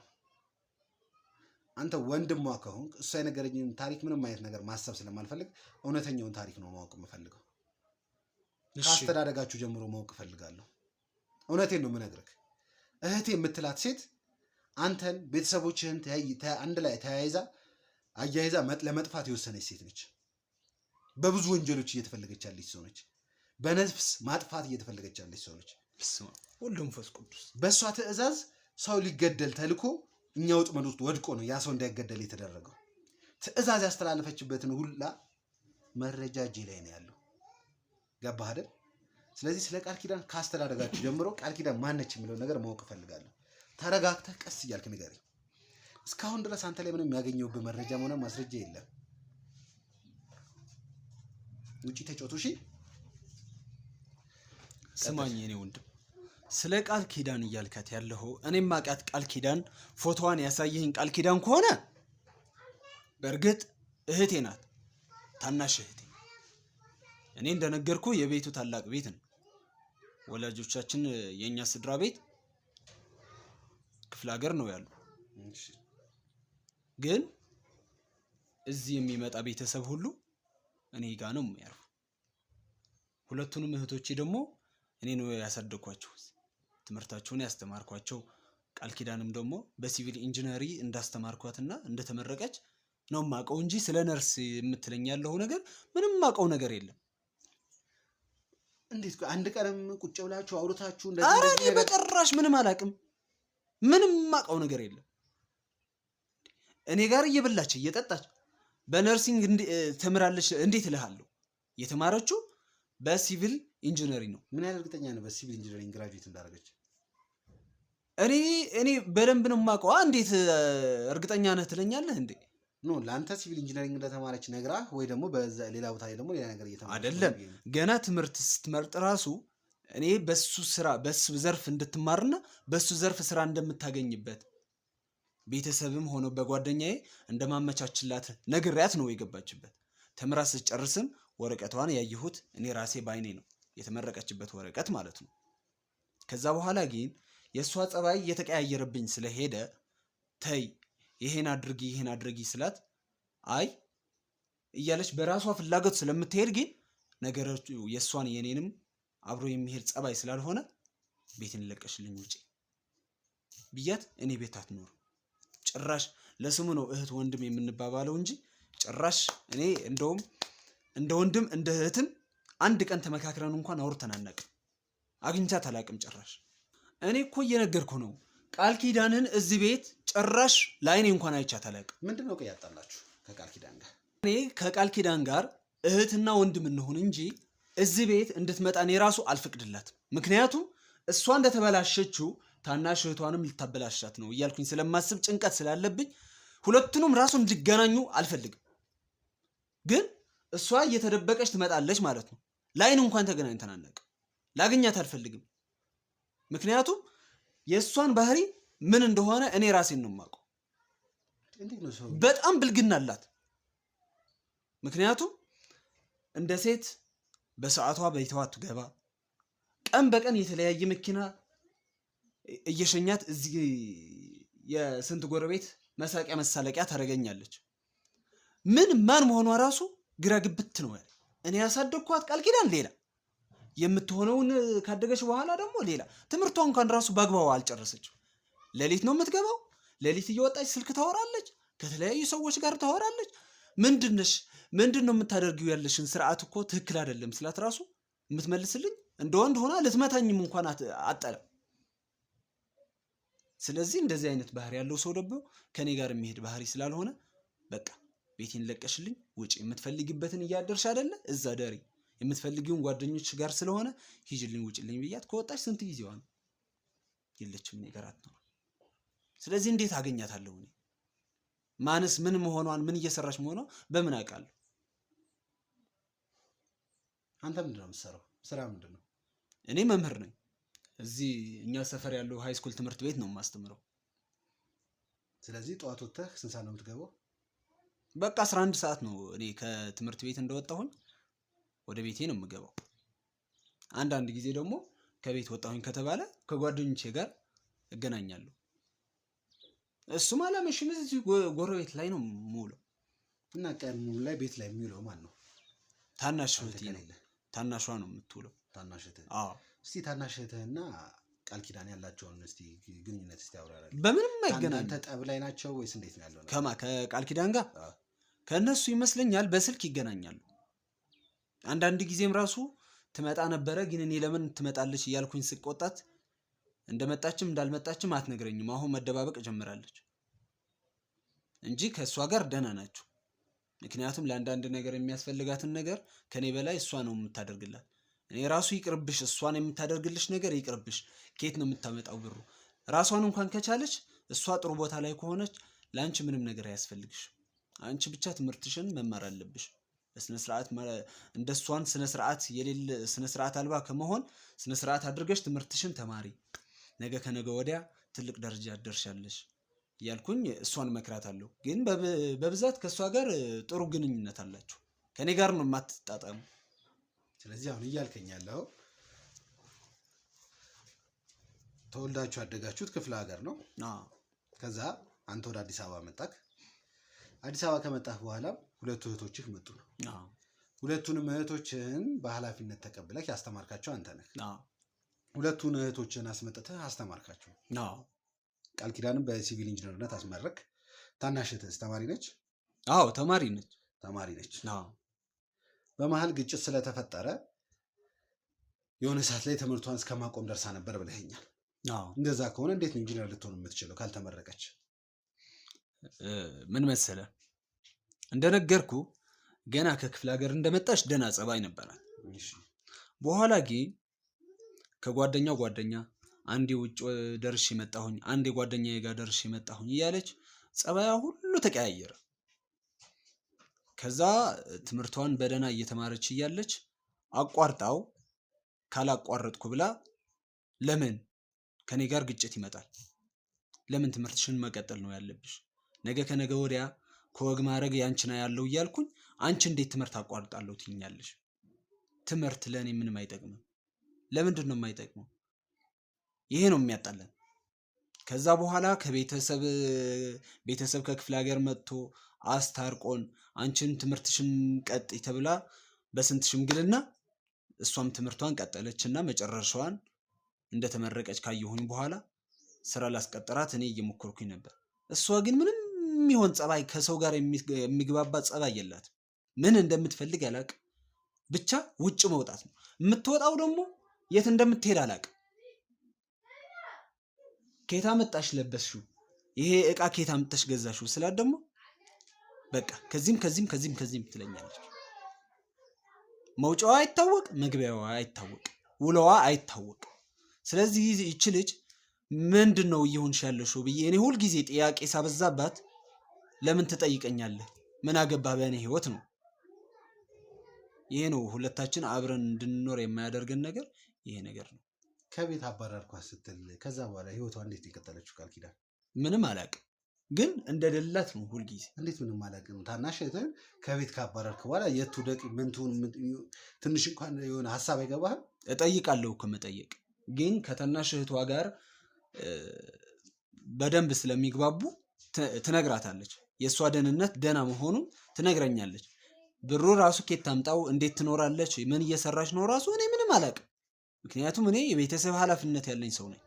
አንተ ወንድሟ ከሆንክ እሷ የነገረኝን ታሪክ ምንም አይነት ነገር ማሰብ ስለማልፈልግ እውነተኛውን ታሪክ ነው ማወቅ የምፈልገው። ከአስተዳደጋችሁ ጀምሮ ማወቅ እፈልጋለሁ። እውነቴን ነው የምነግርህ። እህቴ የምትላት ሴት አንተን ቤተሰቦችህን አንድ ላይ አያይዛ ለመጥፋት የወሰነች ሴት ነች። በብዙ ወንጀሎች እየተፈለገች ያለች ሰው ነች። በነፍስ ማጥፋት እየተፈለገች ያለች ሰው ነች። ሁሉም ፈስ ቅዱስ በእሷ ትእዛዝ ሰው ሊገደል ተልኮ እኛ ወጥመድ ውስጥ ወድቆ ነው ያ ሰው እንዳይገደል የተደረገው። ትእዛዝ ያስተላለፈችበትን ሁላ መረጃ እጄ ላይ ነው ያለው። ገባህ አይደል? ስለዚህ ስለ ቃል ኪዳን ካስተዳደጋችሁ ጀምሮ ቃል ኪዳን ማነች የሚለው ነገር ማወቅ እፈልጋለሁ። ተረጋግተህ ቀስ እያልክ ንገረኝ። እስካሁን ድረስ አንተ ላይ ምንም የሚያገኘውብህ መረጃም ሆነ ማስረጃ የለም። ውጪ ተጫወቱ። እሺ ስማኝ የኔ ወንድም፣ ስለ ቃል ኪዳን እያልካት ያለው እኔም ማቃት ቃል ኪዳን ፎቶዋን ያሳየኝ ቃል ኪዳን ከሆነ በእርግጥ እህቴ ናት፣ ታናሽ እህቴ። እኔ እንደነገርኩ የቤቱ ታላቅ ቤት ነው። ወላጆቻችን የኛ ስድራ ቤት ክፍለ ሀገር ነው ያሉ። ግን እዚህ የሚመጣ ቤተሰብ ሁሉ እኔ ጋር ነው የሚያርፉ። ሁለቱንም እህቶቼ ደግሞ እኔ ነው ያሳደግኳቸው፣ ትምህርታቸውን ያስተማርኳቸው። ቃል ኪዳንም ደግሞ በሲቪል ኢንጂነሪ እንዳስተማርኳትና እንደተመረቀች ነው ማቀው እንጂ ስለ ነርስ የምትለኝ ያለው ነገር ምንም ማቀው ነገር የለም። እንዴት አንድ ቀንም ቁጭ ብላችሁ አውርታችሁ ኧረ እኔ በጭራሽ ምንም አላቅም። ምንም ማቀው ነገር የለም። እኔ ጋር እየበላች እየጠጣች በነርሲንግ ተምራለች እንዴት እልሃለሁ። የተማረችው በሲቪል ኢንጂነሪ ነው። ምን ያህል እርግጠኛ ነው በሲቪል ኢንጂነሪንግ ግራጁዌት እንዳደረገች? እኔ በደንብ ነው የማውቀው። እንዴት እርግጠኛ ነህ ትለኛለህ እንዴ? ኖ ለአንተ ሲቪል ኢንጂነሪንግ እንደተማረች ነግራ ወይ ደግሞ በዛ ሌላ ቦታ ላይ ደግሞ ሌላ ነገር እየተማረች አይደለም። ገና ትምህርት ስትመርጥ ራሱ እኔ በሱ ስራ በሱ ዘርፍ እንድትማርና በሱ ዘርፍ ስራ እንደምታገኝበት ቤተሰብም ሆኖ በጓደኛዬ እንደማመቻችላት ነግሬያት ነው የገባችበት። ተምራ ስትጨርስም ወረቀቷን ያየሁት እኔ ራሴ ባይኔ ነው፣ የተመረቀችበት ወረቀት ማለት ነው። ከዛ በኋላ ግን የእሷ ጸባይ እየተቀያየረብኝ ስለሄደ ተይ ይሄን አድርጊ ስላት አይ እያለች በራሷ ፍላጎት ስለምትሄድ ግን ነገሮቹ የእሷን የኔንም አብሮ የሚሄድ ጸባይ ስላልሆነ ቤትን ለቀሽልኝ ውጪ ብያት እኔ ቤት አትኖር። ጭራሽ ለስሙ ነው እህት ወንድም የምንባባለው እንጂ ጭራሽ እኔ እንደውም እንደ ወንድም እንደ እህትም አንድ ቀን ተመካክረን እንኳን አውርተን አናውቅም። አግኝቻት አላውቅም ጭራሽ። እኔ እኮ እየነገርኩ ነው ቃል ኪዳንን እዚህ ቤት ጭራሽ ላይኔ እንኳን አይቻት አላውቅም። ምንድነው ቆይ ያጣላችሁ ከቃል ኪዳን ጋር? እኔ ከቃል ኪዳን ጋር እህትና ወንድም እንሆን እንጂ እዚህ ቤት እንድትመጣ እኔ ራሱ አልፈቅድላትም። ምክንያቱም እሷ እንደተበላሸችው ታናሽ እህቷንም ልታበላሻት ነው እያልኩኝ ስለማስብ ጭንቀት ስላለብኝ ሁለቱንም ራሱ እንዲገናኙ አልፈልግም። ግን እሷ እየተደበቀች ትመጣለች ማለት ነው። ላይን እንኳን ተገናኝተን አናውቅም። ላገኛት አልፈልግም። ምክንያቱም የእሷን ባህሪ ምን እንደሆነ እኔ ራሴን ነው የማውቀው። በጣም ብልግና አላት። ምክንያቱም እንደ ሴት በሰዓቷ ቤቷ ትገባ፣ ቀን በቀን የተለያየ መኪና እየሸኛት እዚህ የስንት ጎረቤት መሳቂያ መሳለቂያ ታደርገኛለች። ምን ማን መሆኗ ራሱ ግራ ግብት ነው ያለ። እኔ ያሳደግኳት ቃል ኪዳን ሌላ፣ የምትሆነውን ካደገች በኋላ ደግሞ ሌላ። ትምህርቷን እንኳን ራሱ በአግባቡ አልጨረሰችም። ሌሊት ነው የምትገባው። ሌሊት እየወጣች ስልክ ታወራለች፣ ከተለያዩ ሰዎች ጋር ታወራለች። ምንድን ነው የምታደርጊው? ያለሽን ስርዓት እኮ ትክክል አይደለም ስላት ራሱ የምትመልስልኝ እንደ ወንድ ሆና ልትመታኝም እንኳን አጠለም። ስለዚህ እንደዚህ አይነት ባህሪ ያለው ሰው ደግሞ ከኔ ጋር የሚሄድ ባህሪ ስላልሆነ በቃ ቤቴን ለቀሽልኝ ውጪ። የምትፈልጊበትን እያደርሽ አይደለ? እዛ ደሪ። የምትፈልጊውን ጓደኞች ጋር ስለሆነ ሂጅልኝ ውጪልኝ ብያት ከወጣች ስንት ጊዜዋ ነው? የለችም እኔ ጋር አትኖር። ስለዚህ እንዴት አገኛታለሁ? እኔ ማንስ ምን መሆኗን ምን እየሰራች መሆኗ በምን አውቃለሁ? አንተ ምንድነው የምትሰራው? ስራ ምንድነው? እኔ መምህር ነኝ። እዚህ እኛ ሰፈር ያለው ሃይ ስኩል ትምህርት ቤት ነው የማስተምረው። ስለዚህ ጠዋት ወጥተህ ስንት ሰዓት ነው የምትገባው? በቃ 11 ሰዓት ነው። እኔ ከትምህርት ቤት እንደወጣሁኝ ወደ ቤቴ ነው የምገባው። አንዳንድ ጊዜ ደግሞ ከቤት ወጣሁኝ ከተባለ ከጓደኞቼ ጋር እገናኛለሁ። እሱም አላመሽም፣ እዚህ ጎረቤት ላይ ነው የምውለው። እና ቀን ሙሉ ላይ ቤት ላይ የሚውለው ማን ነው? ታናሽ እህቴ ነው። ታናሿ ነው የምትውለው። ታናሽ እህትህ? አዎ። እስቲ ታናሽ እህትህና ቃል ኪዳን ያላቸውን እስቲ ግንኙነት እስቲ አውራራለሁ። በምንም አይገናኙ። አንተ ጠብ ላይ ናቸው ወይስ እንዴት ነው ያለው? ከቃል ኪዳን ጋር ከእነሱ ይመስለኛል በስልክ ይገናኛሉ። አንዳንድ ጊዜም ራሱ ትመጣ ነበረ፣ ግን እኔ ለምን ትመጣለች እያልኩኝ ስቆጣት እንደመጣችም እንዳልመጣችም አትነግረኝም። አሁን መደባበቅ ጀምራለች እንጂ ከእሷ ጋር ደህና ናቸው። ምክንያቱም ለአንዳንድ ነገር የሚያስፈልጋትን ነገር ከኔ በላይ እሷ ነው የምታደርግላት። እኔ ራሱ ይቅርብሽ፣ እሷን የምታደርግልሽ ነገር ይቅርብሽ፣ ከየት ነው የምታመጣው ብሩ? ራሷን እንኳን ከቻለች እሷ ጥሩ ቦታ ላይ ከሆነች ለአንቺ ምንም ነገር አያስፈልግሽ። አንቺ ብቻ ትምህርትሽን መማር አለብሽ። በስነ ስርዓት እንደሷን ስነ ስርዓት የሌለ ስነ ስርዓት አልባ ከመሆን ስነ ስርዓት አድርገሽ ትምህርትሽን ተማሪ። ነገ ከነገ ወዲያ ትልቅ ደረጃ ትደርሻለሽ እያልኩኝ እሷን እመክራታለሁ። ግን በብዛት ከእሷ ጋር ጥሩ ግንኙነት አላችሁ። ከኔ ጋር ነው የማትጣጣሙ። ስለዚህ አሁን እያልከኝ ያለው ተወልዳችሁ ያደጋችሁት ክፍለ ሀገር ነው። ከዛ አንተ ወደ አዲስ አበባ መጣክ። አዲስ አበባ ከመጣህ በኋላ ሁለቱ እህቶችህ መጡ ነው። ሁለቱንም እህቶችህን በኃላፊነት ተቀብለህ ያስተማርካቸው አንተ ነህ። ሁለቱን እህቶችህን አስመጥተህ አስተማርካቸው። ቃል ኪዳንም በሲቪል ኢንጂነርነት አስመረክ። ታናሽ እህትህ ተማሪ ነች? አዎ ተማሪ ነች። በመሀል ግጭት ስለተፈጠረ የሆነ ሰዓት ላይ ትምህርቷን እስከማቆም ደርሳ ነበር ብለኸኛል። እንደዛ ከሆነ እንዴት ነው ኢንጂነር ልትሆን የምትችለው ካልተመረቀች? ምን መሰለ እንደነገርኩ ገና ከክፍለ ሀገር እንደመጣች ደህና ጸባይ ነበራል። በኋላ ግን ከጓደኛው ጓደኛ አንዴ ውጭ ደርሼ መጣሁኝ፣ አንዴ ጓደኛዬ ጋር ደርሼ መጣሁኝ እያለች ጸባያ ሁሉ ተቀያየረ። ከዛ ትምህርቷን በደህና እየተማረች እያለች አቋርጣው ካላቋረጥኩ ብላ ለምን ከኔ ጋር ግጭት ይመጣል? ለምን ትምህርትሽን መቀጠል ነው ያለብሽ? ነገ ከነገ ወዲያ ከወግ ማድረግ ያንቺና ያለው እያልኩኝ አንቺ እንዴት ትምህርት አቋርጣለሁ ትይኛለሽ? ትምህርት ለእኔ ምንም አይጠቅምም። ለምንድን ነው የማይጠቅመው? ይሄ ነው የሚያጣለን። ከዛ በኋላ ቤተሰብ ከክፍለ ሀገር መጥቶ አስታርቆን አንቺን ትምህርትሽን ቀጥይ ተብላ በስንት ሽምግልና እሷም ትምህርቷን ቀጠለችና መጨረሻዋን እንደተመረቀች ካየሁኝ በኋላ ስራ ላስቀጠራት እኔ እየሞከርኩኝ ነበር። እሷ ግን ምንም የሚሆን ጸባይ ከሰው ጋር የሚግባባ ጸባይ የላትም። ምን እንደምትፈልግ አላውቅም። ብቻ ውጭ መውጣት ነው የምትወጣው። ደግሞ የት እንደምትሄድ አላውቅም። ኬታ መጣሽ ለበስሽው ይሄ እቃ ኬታ መጣሽ ገዛሽው ስላት ደግሞ በቃ ከዚህም ትለኛለች። መውጫዋ አይታወቅ፣ መግቢያዋ አይታወቅ፣ ውለዋ አይታወቅ። ስለዚህ ይቺ ልጅ ምንድነው እየሆንሽ ያለሽው ብዬ እኔ ሁል ጊዜ ጥያቄ ሳበዛባት ለምን ትጠይቀኛለህ? ምን አገባህ በእኔ ህይወት ነው። ይሄ ነው ሁለታችን አብረን እንድንኖር የማያደርገን ነገር ይሄ ነገር ነው። ከቤት አባረርኳት ስትል ከዛ በኋላ ህይወቷ እንዴት የቀጠለችው? ቃል ኪዳን ምንም አላውቅም፣ ግን እንደደላት ነው ሁል ጊዜ። እንዴት ምንም አላውቅም? ታናሽ እህትህን ከቤት ካባረርክ በኋላ የቱ ደቂ ምንቱን ትንሽ እንኳን የሆነ ሀሳብ አይገባህም? እጠይቃለሁ ከመጠየቅ ግን ከታናሽ እህቷ ጋር በደንብ ስለሚግባቡ ትነግራታለች። የእሷ ደህንነት ደህና መሆኑን ትነግረኛለች። ብሩ ራሱ ኬት ታምጣው፣ እንዴት ትኖራለች፣ ምን እየሰራች ነው ራሱ እኔ ምንም አላውቅም። ምክንያቱም እኔ የቤተሰብ ኃላፊነት ያለኝ ሰው ነኝ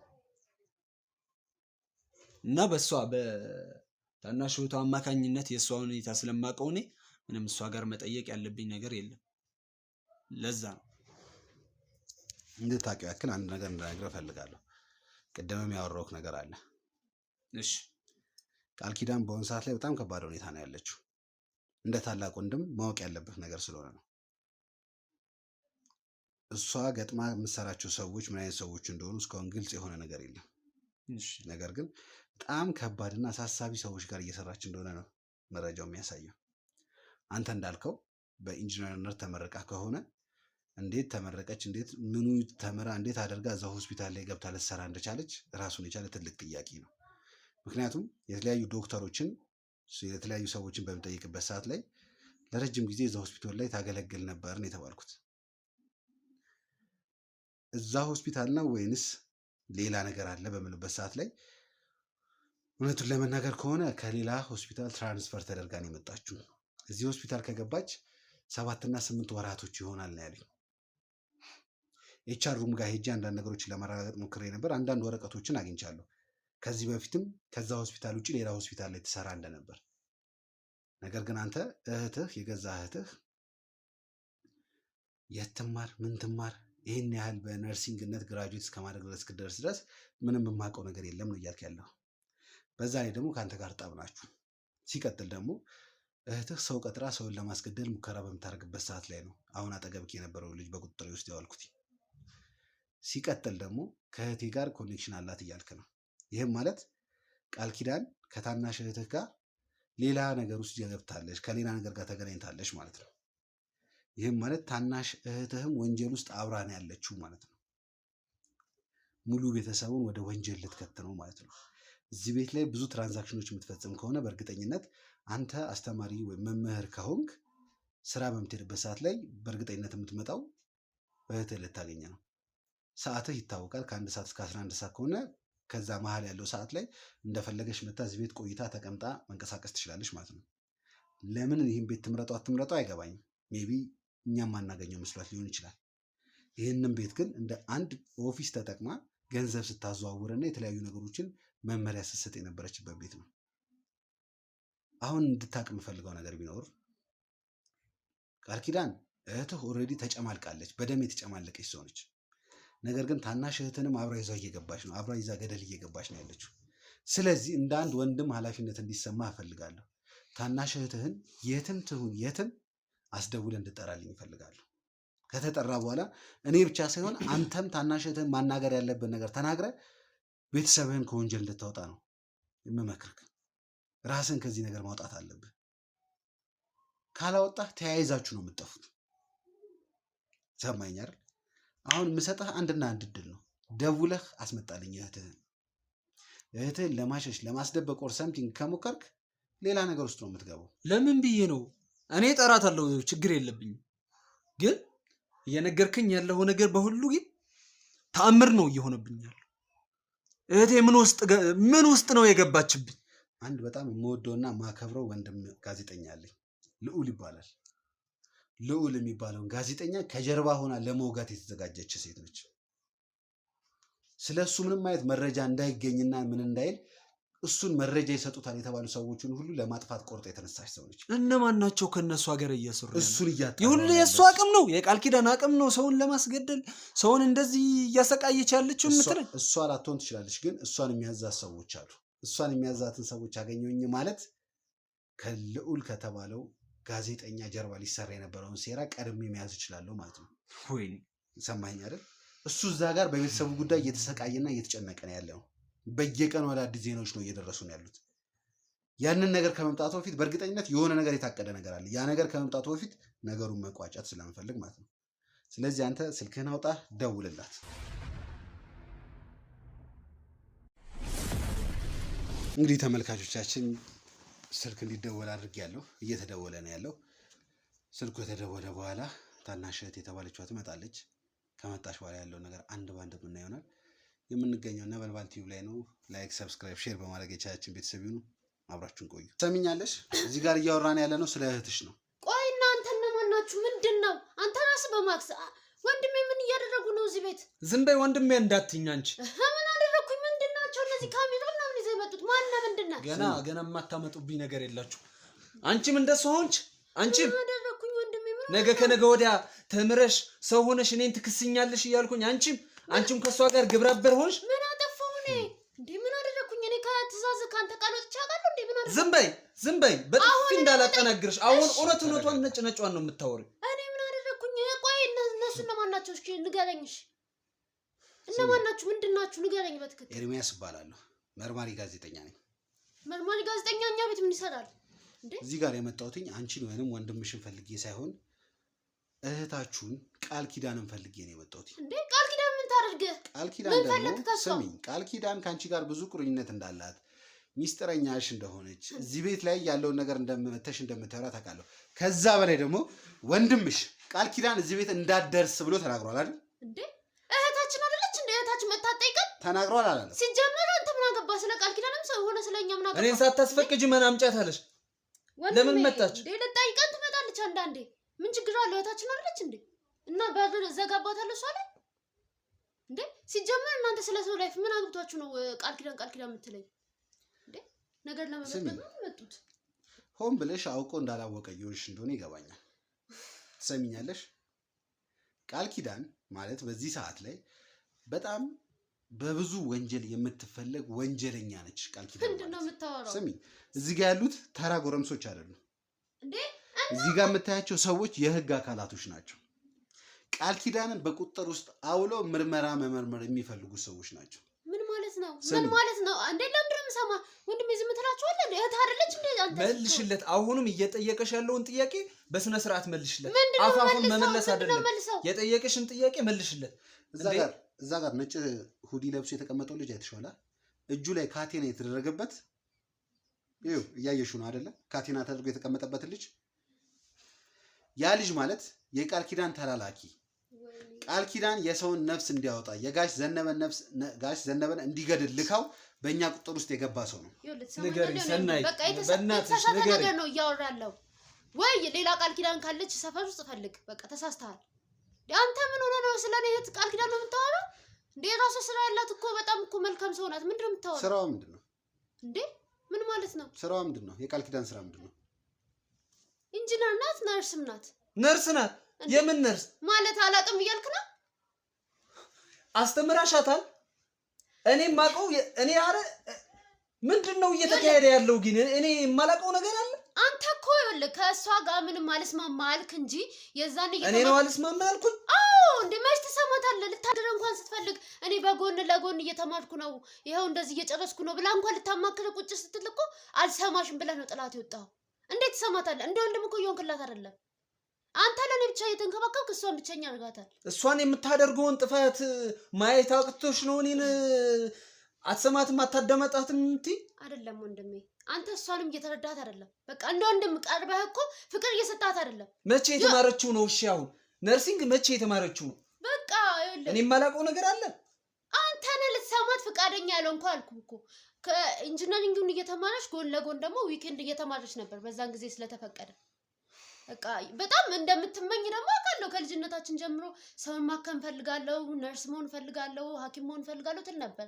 እና በእሷ በታናሽ እህቷ አማካኝነት የእሷ ሁኔታ ስለማውቀው እኔ ምንም እሷ ጋር መጠየቅ ያለብኝ ነገር የለም። ለዛ ነው እንድታውቂው ያክል አንድ ነገር እንድነግርህ እፈልጋለሁ። ቅድምም ያወራሁት ነገር አለ። እሺ ቃል ኪዳን በአሁኑ ሰዓት ላይ በጣም ከባድ ሁኔታ ነው ያለችው። እንደ ታላቅ ወንድም ማወቅ ያለብህ ነገር ስለሆነ ነው። እሷ ገጥማ የምትሰራቸው ሰዎች ምን አይነት ሰዎች እንደሆኑ እስካሁን ግልጽ የሆነ ነገር የለም። ነገር ግን በጣም ከባድና አሳሳቢ ሰዎች ጋር እየሰራች እንደሆነ ነው መረጃው የሚያሳየው። አንተ እንዳልከው በኢንጂነርነት ተመረቃ ከሆነ እንዴት ተመረቀች፣ እንዴት ምኑ ተመራ፣ እንዴት አደርጋ እዛ ሆስፒታል ላይ ገብታ ልትሰራ እንደቻለች ራሱን የቻለ ትልቅ ጥያቄ ነው። ምክንያቱም የተለያዩ ዶክተሮችን የተለያዩ ሰዎችን በምጠይቅበት ሰዓት ላይ ለረጅም ጊዜ እዛ ሆስፒታል ላይ ታገለግል ነበር ነው የተባልኩት። እዛ ሆስፒታል ነው ወይንስ ሌላ ነገር አለ በምልበት ሰዓት ላይ እውነቱን ለመናገር ከሆነ ከሌላ ሆስፒታል ትራንስፈር ተደርጋ ነው የመጣችው። እዚህ ሆስፒታል ከገባች 7 እና 8 ወራቶች ይሆናል ነው ያለኝ። ኤችአር ሩም ጋር ሄጄ አንዳንድ ነገሮችን ለማረጋገጥ ሞክሬ ነበር። አንዳንድ ወረቀቶችን አግኝቻለሁ። ከዚህ በፊትም ከዛ ሆስፒታል ውጭ ሌላ ሆስፒታል ላይ ትሰራ እንደነበር። ነገር ግን አንተ እህትህ የገዛ እህትህ የት ትማር ምን ትማር ይህን ያህል በነርሲንግነት ግራጁዌት እስከማድረግ ድረስ እስክደርስ ድረስ ምንም የማውቀው ነገር የለም ነው እያልክ ያለው። በዛ ላይ ደግሞ ከአንተ ጋር ጠብ ናችሁ። ሲቀጥል ደግሞ እህትህ ሰው ቀጥራ ሰውን ለማስገደል ሙከራ በምታደርግበት ሰዓት ላይ ነው አሁን አጠገብክ የነበረው ልጅ በቁጥጥር ውስጥ ያዋልኩት። ሲቀጥል ደግሞ ከእህቴ ጋር ኮኔክሽን አላት እያልክ ነው። ይህም ማለት ቃል ኪዳን ከታናሽ እህትህ ጋር ሌላ ነገር ውስጥ ገብታለች፣ ከሌላ ነገር ጋር ተገናኝታለች ማለት ነው። ይህም ማለት ታናሽ እህትህም ወንጀል ውስጥ አብራ ነው ያለችው ማለት ነው። ሙሉ ቤተሰቡን ወደ ወንጀል ልትከት ነው ማለት ነው። እዚህ ቤት ላይ ብዙ ትራንዛክሽኖች የምትፈጽም ከሆነ በእርግጠኝነት አንተ አስተማሪ ወይም መምህር ከሆንክ ስራ በምትሄድበት ሰዓት ላይ በእርግጠኝነት የምትመጣው እህትህ ልታገኘ ነው። ሰዓትህ ይታወቃል። ከ1 ሰዓት እስከ 11 ሰዓት ከሆነ ከዛ መሀል ያለው ሰዓት ላይ እንደፈለገች መታ እዚህ ቤት ቆይታ ተቀምጣ መንቀሳቀስ ትችላለች ማለት ነው። ለምን ይህን ቤት ትምረጠው አትምረጠው አይገባኝም። ሜቢ እኛም ማናገኘው መስሏት ሊሆን ይችላል። ይህንን ቤት ግን እንደ አንድ ኦፊስ ተጠቅማ ገንዘብ ስታዘዋውርና የተለያዩ ነገሮችን መመሪያ ስትሰጥ የነበረችበት ቤት ነው። አሁን እንድታቅ የምፈልገው ነገር ቢኖር ቃል ኪዳን እህትህ ኦልሬዲ ተጨማልቃለች፣ በደም የተጨማለቀች ሰው ነች። ነገር ግን ታናሽ እህትንም አብራ ይዛ እየገባች ነው፣ አብራ ይዛ ገደል እየገባች ነው ያለችው። ስለዚህ እንደ አንድ ወንድም ኃላፊነት እንዲሰማ እፈልጋለሁ። ታናሽ እህትህን የትም ትሁን የትም አስደውለህ እንድጠራልኝ እፈልጋለሁ። ከተጠራ በኋላ እኔ ብቻ ሳይሆን አንተም ታናሽ እህትህን ማናገር ያለብን ነገር ተናግረ ቤተሰብህን ከወንጀል እንድታወጣ ነው የምመክርህ። ራስን ከዚህ ነገር ማውጣት አለብህ። ካላወጣህ ተያይዛችሁ ነው የምትጠፉት። ሰማኝ አይደል? አሁን የምሰጥህ አንድና አንድ እድል ነው። ደውለህ አስመጣልኝ እህትህን ለማሸሽ ለማስደበቅ ኦር ሰምቲንግ ከሞከርክ ሌላ ነገር ውስጥ ነው የምትገባው። ለምን ብዬ ነው እኔ እጠራታለሁ፣ ችግር የለብኝም። ግን እየነገርክኝ ያለው ነገር በሁሉ ግን ተአምር ነው እየሆነብኛል። እህቴ ምን ውስጥ ነው የገባችብኝ? አንድ በጣም የምወደውና ማከብረው ወንድም ጋዜጠኛ አለኝ፣ ልዑል ይባላል። ልዑል የሚባለውን ጋዜጠኛ ከጀርባ ሆና ለመውጋት የተዘጋጀች ሴት ነች። ስለ እሱ ምንም አይነት መረጃ እንዳይገኝና ምን እንዳይል እሱን መረጃ ይሰጡታል የተባሉ ሰዎችን ሁሉ ለማጥፋት ቆርጣ የተነሳች ሰው ነች። እነማን ናቸው ከነሱ ሀገር እየሰሩ? እሱን ይሁን የእሱ አቅም ነው፣ የቃል ኪዳን አቅም ነው ሰውን ለማስገደል፣ ሰውን እንደዚህ እያሰቃየች ያለችው የምትለኝ። እሷ ላትሆን ትችላለች፣ ግን እሷን የሚያዛት ሰዎች አሉ። እሷን የሚያዛትን ሰዎች አገኘሁኝ ማለት ከልዑል ከተባለው ጋዜጠኛ ጀርባ ሊሰራ የነበረውን ሴራ ቀድሜ መያዝ እችላለሁ ማለት ነው። ወይኔ ሰማኸኝ አይደል? እሱ እዛ ጋር በቤተሰቡ ጉዳይ እየተሰቃየና እየተጨነቀ ነው ያለው። በየቀኑ አዳዲስ ዜናዎች ነው እየደረሱ ነው ያሉት። ያንን ነገር ከመምጣቱ በፊት በእርግጠኝነት የሆነ ነገር የታቀደ ነገር አለ። ያ ነገር ከመምጣቱ በፊት ነገሩን መቋጨት ስለምፈልግ ማለት ነው። ስለዚህ አንተ ስልክህን አውጣ፣ ደውልላት። እንግዲህ ተመልካቾቻችን ስልክ እንዲደወል አድርጌያለሁ። እየተደወለ ነው ያለው። ስልኩ የተደወለ በኋላ ታናሽ እህት የተባለችዋ ትመጣለች። ከመጣች በኋላ ያለው ነገር አንድ ባንድ ምና ይሆናል። የምንገኘው ነበልባል ቲዩብ ላይ ነው። ላይክ፣ ሰብስክራይብ፣ ሼር በማድረግ የቻያችን ቤተሰብ ይሁኑ። አብራችሁን ቆዩ። ሰሚኛለሽ? እዚህ ጋር እያወራን ያለ ነው ስለ እህትሽ ነው። ቆይ እናንተ እነማን ናችሁ? ምንድን ነው? አንተ ራስህ በማክስ ወንድሜ ምን እያደረጉ ነው እዚህ ቤት? ዝም በይ ወንድሜ እንዳትይኝ አንቺ። ምን አደረኩኝ? ምንድን ናቸው እነዚህ ካሜራ ምናምን ይዘው የመጡት? ማን ነው? ምንድን ነው? ገና የማታመጡብኝ ነገር የላችሁ። አንቺም እንደሱ ሆንች። አንቺም ምን አደረኩኝ ወንድሜ? ምን ነገ ከነገ ወዲያ ተምረሽ ሰው ሆነሽ እኔን ትክስኛለሽ እያልኩኝ አንቺም ከሷ ጋር ግብረ አበር ሆንሽ። ምን አጠፋሁ እኔ? እንዴ ምን አደረኩኝ እኔ? ከትእዛዝ ካንተ ቃል ወጥቼ አውቃለሁ እንዴ? ምን አደረኩኝ? ዝም በይ በጥፊ እንዳላጠናግርሽ። አሁን እውነቷን ነጯን ነው የምታወሪው። እኔ ምን አደረኩኝ? ቆይ እነሱ እነማን ናቸው? እስኪ ንገረኝሽ። እነማን ናችሁ? ምንድን ናችሁ? ንገረኝ በትክክል። ኤርሚያስ እባላለሁ። መርማሪ ጋዜጠኛ ነኝ። መርማሪ ጋዜጠኛ እኛ ቤት ምን ይሰራል እንዴ? እዚህ ጋር የመጣሁትኝ አንቺን ወይንም ወንድምሽን ፈልጌ ሳይሆን እህታችሁን ቃል ኪዳንን ፈልጌ ነው የመጣሁት። እንዴ ቃል ኪዳን ምን ታደርግ? ቃል ኪዳን ደግሞ ስሚኝ፣ ቃል ኪዳን ከአንቺ ጋር ብዙ ቁርኝነት እንዳላት ሚስጥረኛሽ እንደሆነች እዚህ ቤት ላይ ያለውን ነገር እንደምመተሽ እንደምታወራ ታውቃለሁ። ከዛ በላይ ደግሞ ወንድምሽ ቃል ኪዳን እዚህ ቤት እንዳትደርስ ብሎ ተናግሯል አይደል? እንዴ እህታችን አይደለች እንዴ? እህታችን መታጠይቀን ተናግሯል አላለም? ሲጀመር አንተ ምን አገባ? ስለ ቃል ኪዳንም ሰው ሆነ ስለኛ ምን አገባ? እኔን ሳታስፈቅጂ ምን አምጫታለሽ? ለምን መጣች? እንዴ ልጠይቀን ትመጣለች አንዳንዴ። ምን ችግር አለው? እህታችን አይደለች እንዴ? እና በር ዘጋባታለሁ እሷ ላይ እንዴ? ሲጀመር እናንተ ስለ ሰው ላይፍ ምን አግብቷችሁ ነው ቃል ኪዳን የምትለኝ እንዴ? ነገር ለመበደል ነው የመጡት። ሆን ብለሽ አውቆ እንዳላወቀ ይሆንሽ እንደሆነ ይገባኛል። ትሰሚኛለሽ? ቃል ኪዳን ማለት በዚህ ሰዓት ላይ በጣም በብዙ ወንጀል የምትፈለግ ወንጀለኛ ነች። ቃል ኪዳን ምንድነው የምታወራው? ስሚ፣ እዚህ ጋር ያሉት ተራ ጎረምሶች አይደሉም። እንዴ እዚህ ጋር የምታያቸው ሰዎች የህግ አካላቶች ናቸው። ቃል ኪዳንን በቁጥጥር ውስጥ አውለው ምርመራ መመርመር የሚፈልጉ ሰዎች ናቸው። ምን ማለት ማለት ነው? ምን ማለት ነው? እንዴ ለምንድን ነው የምሰማ? ወንድሜ ዝም ትላችኋለህ እንዴ? እህት አይደለች እንዴ አንተ? መልሽለት። አሁንም እየጠየቀሽ ያለውን ጥያቄ በስነ ስርዓት መልሽለት። አፋፉን መመለስ አይደለም። የጠየቀሽን ጥያቄ መልሽለት። እዛ ጋር ነጭ ሁዲ ለብሶ የተቀመጠው ልጅ አይተሽዋል? እጁ ላይ ካቴና የተደረገበት ይኸው እያየሽው ነው አይደለ? ካቴና ተደርጎ የተቀመጠበት ልጅ ያ ልጅ ማለት የቃል ኪዳን ተላላኪ ቃል ኪዳን የሰውን ነፍስ እንዲያወጣ የጋሽ ዘነበን እንዲገድል ልካው በእኛ ቁጥር ውስጥ የገባ ሰው ነው። ንገሪ ሰናይ፣ በእናትሽ ንገሪ ነው እያወራለሁ ወይ? ሌላ ቃል ኪዳን ካለች ሰፈር ውስጥ ፈልግ። በቃ ተሳስተሃል። አንተ ምን ሆነ ነው ስለኔ እህት ቃል ኪዳን ነው የምታወራው እንዴ? ራሷ ስራ ያላት እኮ በጣም እኮ መልካም ሰው ናት። ምንድን ነው የምታወራው? ስራዋ ምንድን ነው እንዴ? ምን ማለት ነው? ስራዋ ምንድን ነው? የቃል ኪዳን ስራ ምንድን ነው? ኢንጂነር ናት፣ ነርስም ናት። ነርስ ናት? የምን ነርስ ማለት አላውቅም እያልክ ነው? አስተምራሻታል? እኔ ማቀው እኔ አረ ምንድን ነው እየተካሄደ ያለው? ግን እኔ የማላውቀው ነገር አለ? አንተ እኮ ይኸውልህ ከእሷ ጋር ምንም አልስማማ አልክ እንጂ የዛኔ እኔ ነው አልስማማ ያልኩኝ? አዎ እንዴ መች ትሰማታለህ? ልታደር እንኳን ስትፈልግ እኔ በጎን ለጎን እየተማርኩ ነው ይኸው እንደዚህ እየጨረስኩ ነው ብላ እንኳን ልታማክር ቁጭ ስትል እኮ አልሰማሽም ብለህ ነው ጥላት የወጣው። እንዴት ትሰማታለህ? እንደ ወንድም እኮ እየሆንክላት አይደለም። አንተ ለኔ ብቻ እየተንከባከብክ እሷን ብቸኛ አድርጋታል። እሷን የምታደርገውን ጥፋት ማየት አቅቶሽ ነው እኔን አትሰማትም አታዳመጣትም እንት አይደለም ወንድሜ። አንተ እሷንም እየተረዳት አይደለም። በቃ እንደ ወንድም ቀርበህ እኮ ፍቅር እየሰጣት አይደለም። መቼ የተማረችው ነው? እሺ አሁን ነርሲንግ መቼ የተማረችው ነው? በቃ ይኸውልህ እኔ የማላውቀው ነገር አለ። አንተ ነህ ልትሰማት ፍቃደኛ ያለው እንኳን አልኩህ እኮ። ከኢንጂነሪንግን እየተማረች ጎን ለጎን ደግሞ ዊኬንድ እየተማረች ነበር በዛን ጊዜ ስለተፈቀደ። በቃ በጣም እንደምትመኝ ደግሞ አውቃለሁ። ከልጅነታችን ጀምሮ ሰውን ማከም ፈልጋለሁ፣ ነርስ መሆን ፈልጋለሁ፣ ሐኪም መሆን ፈልጋለሁ ትል ነበር።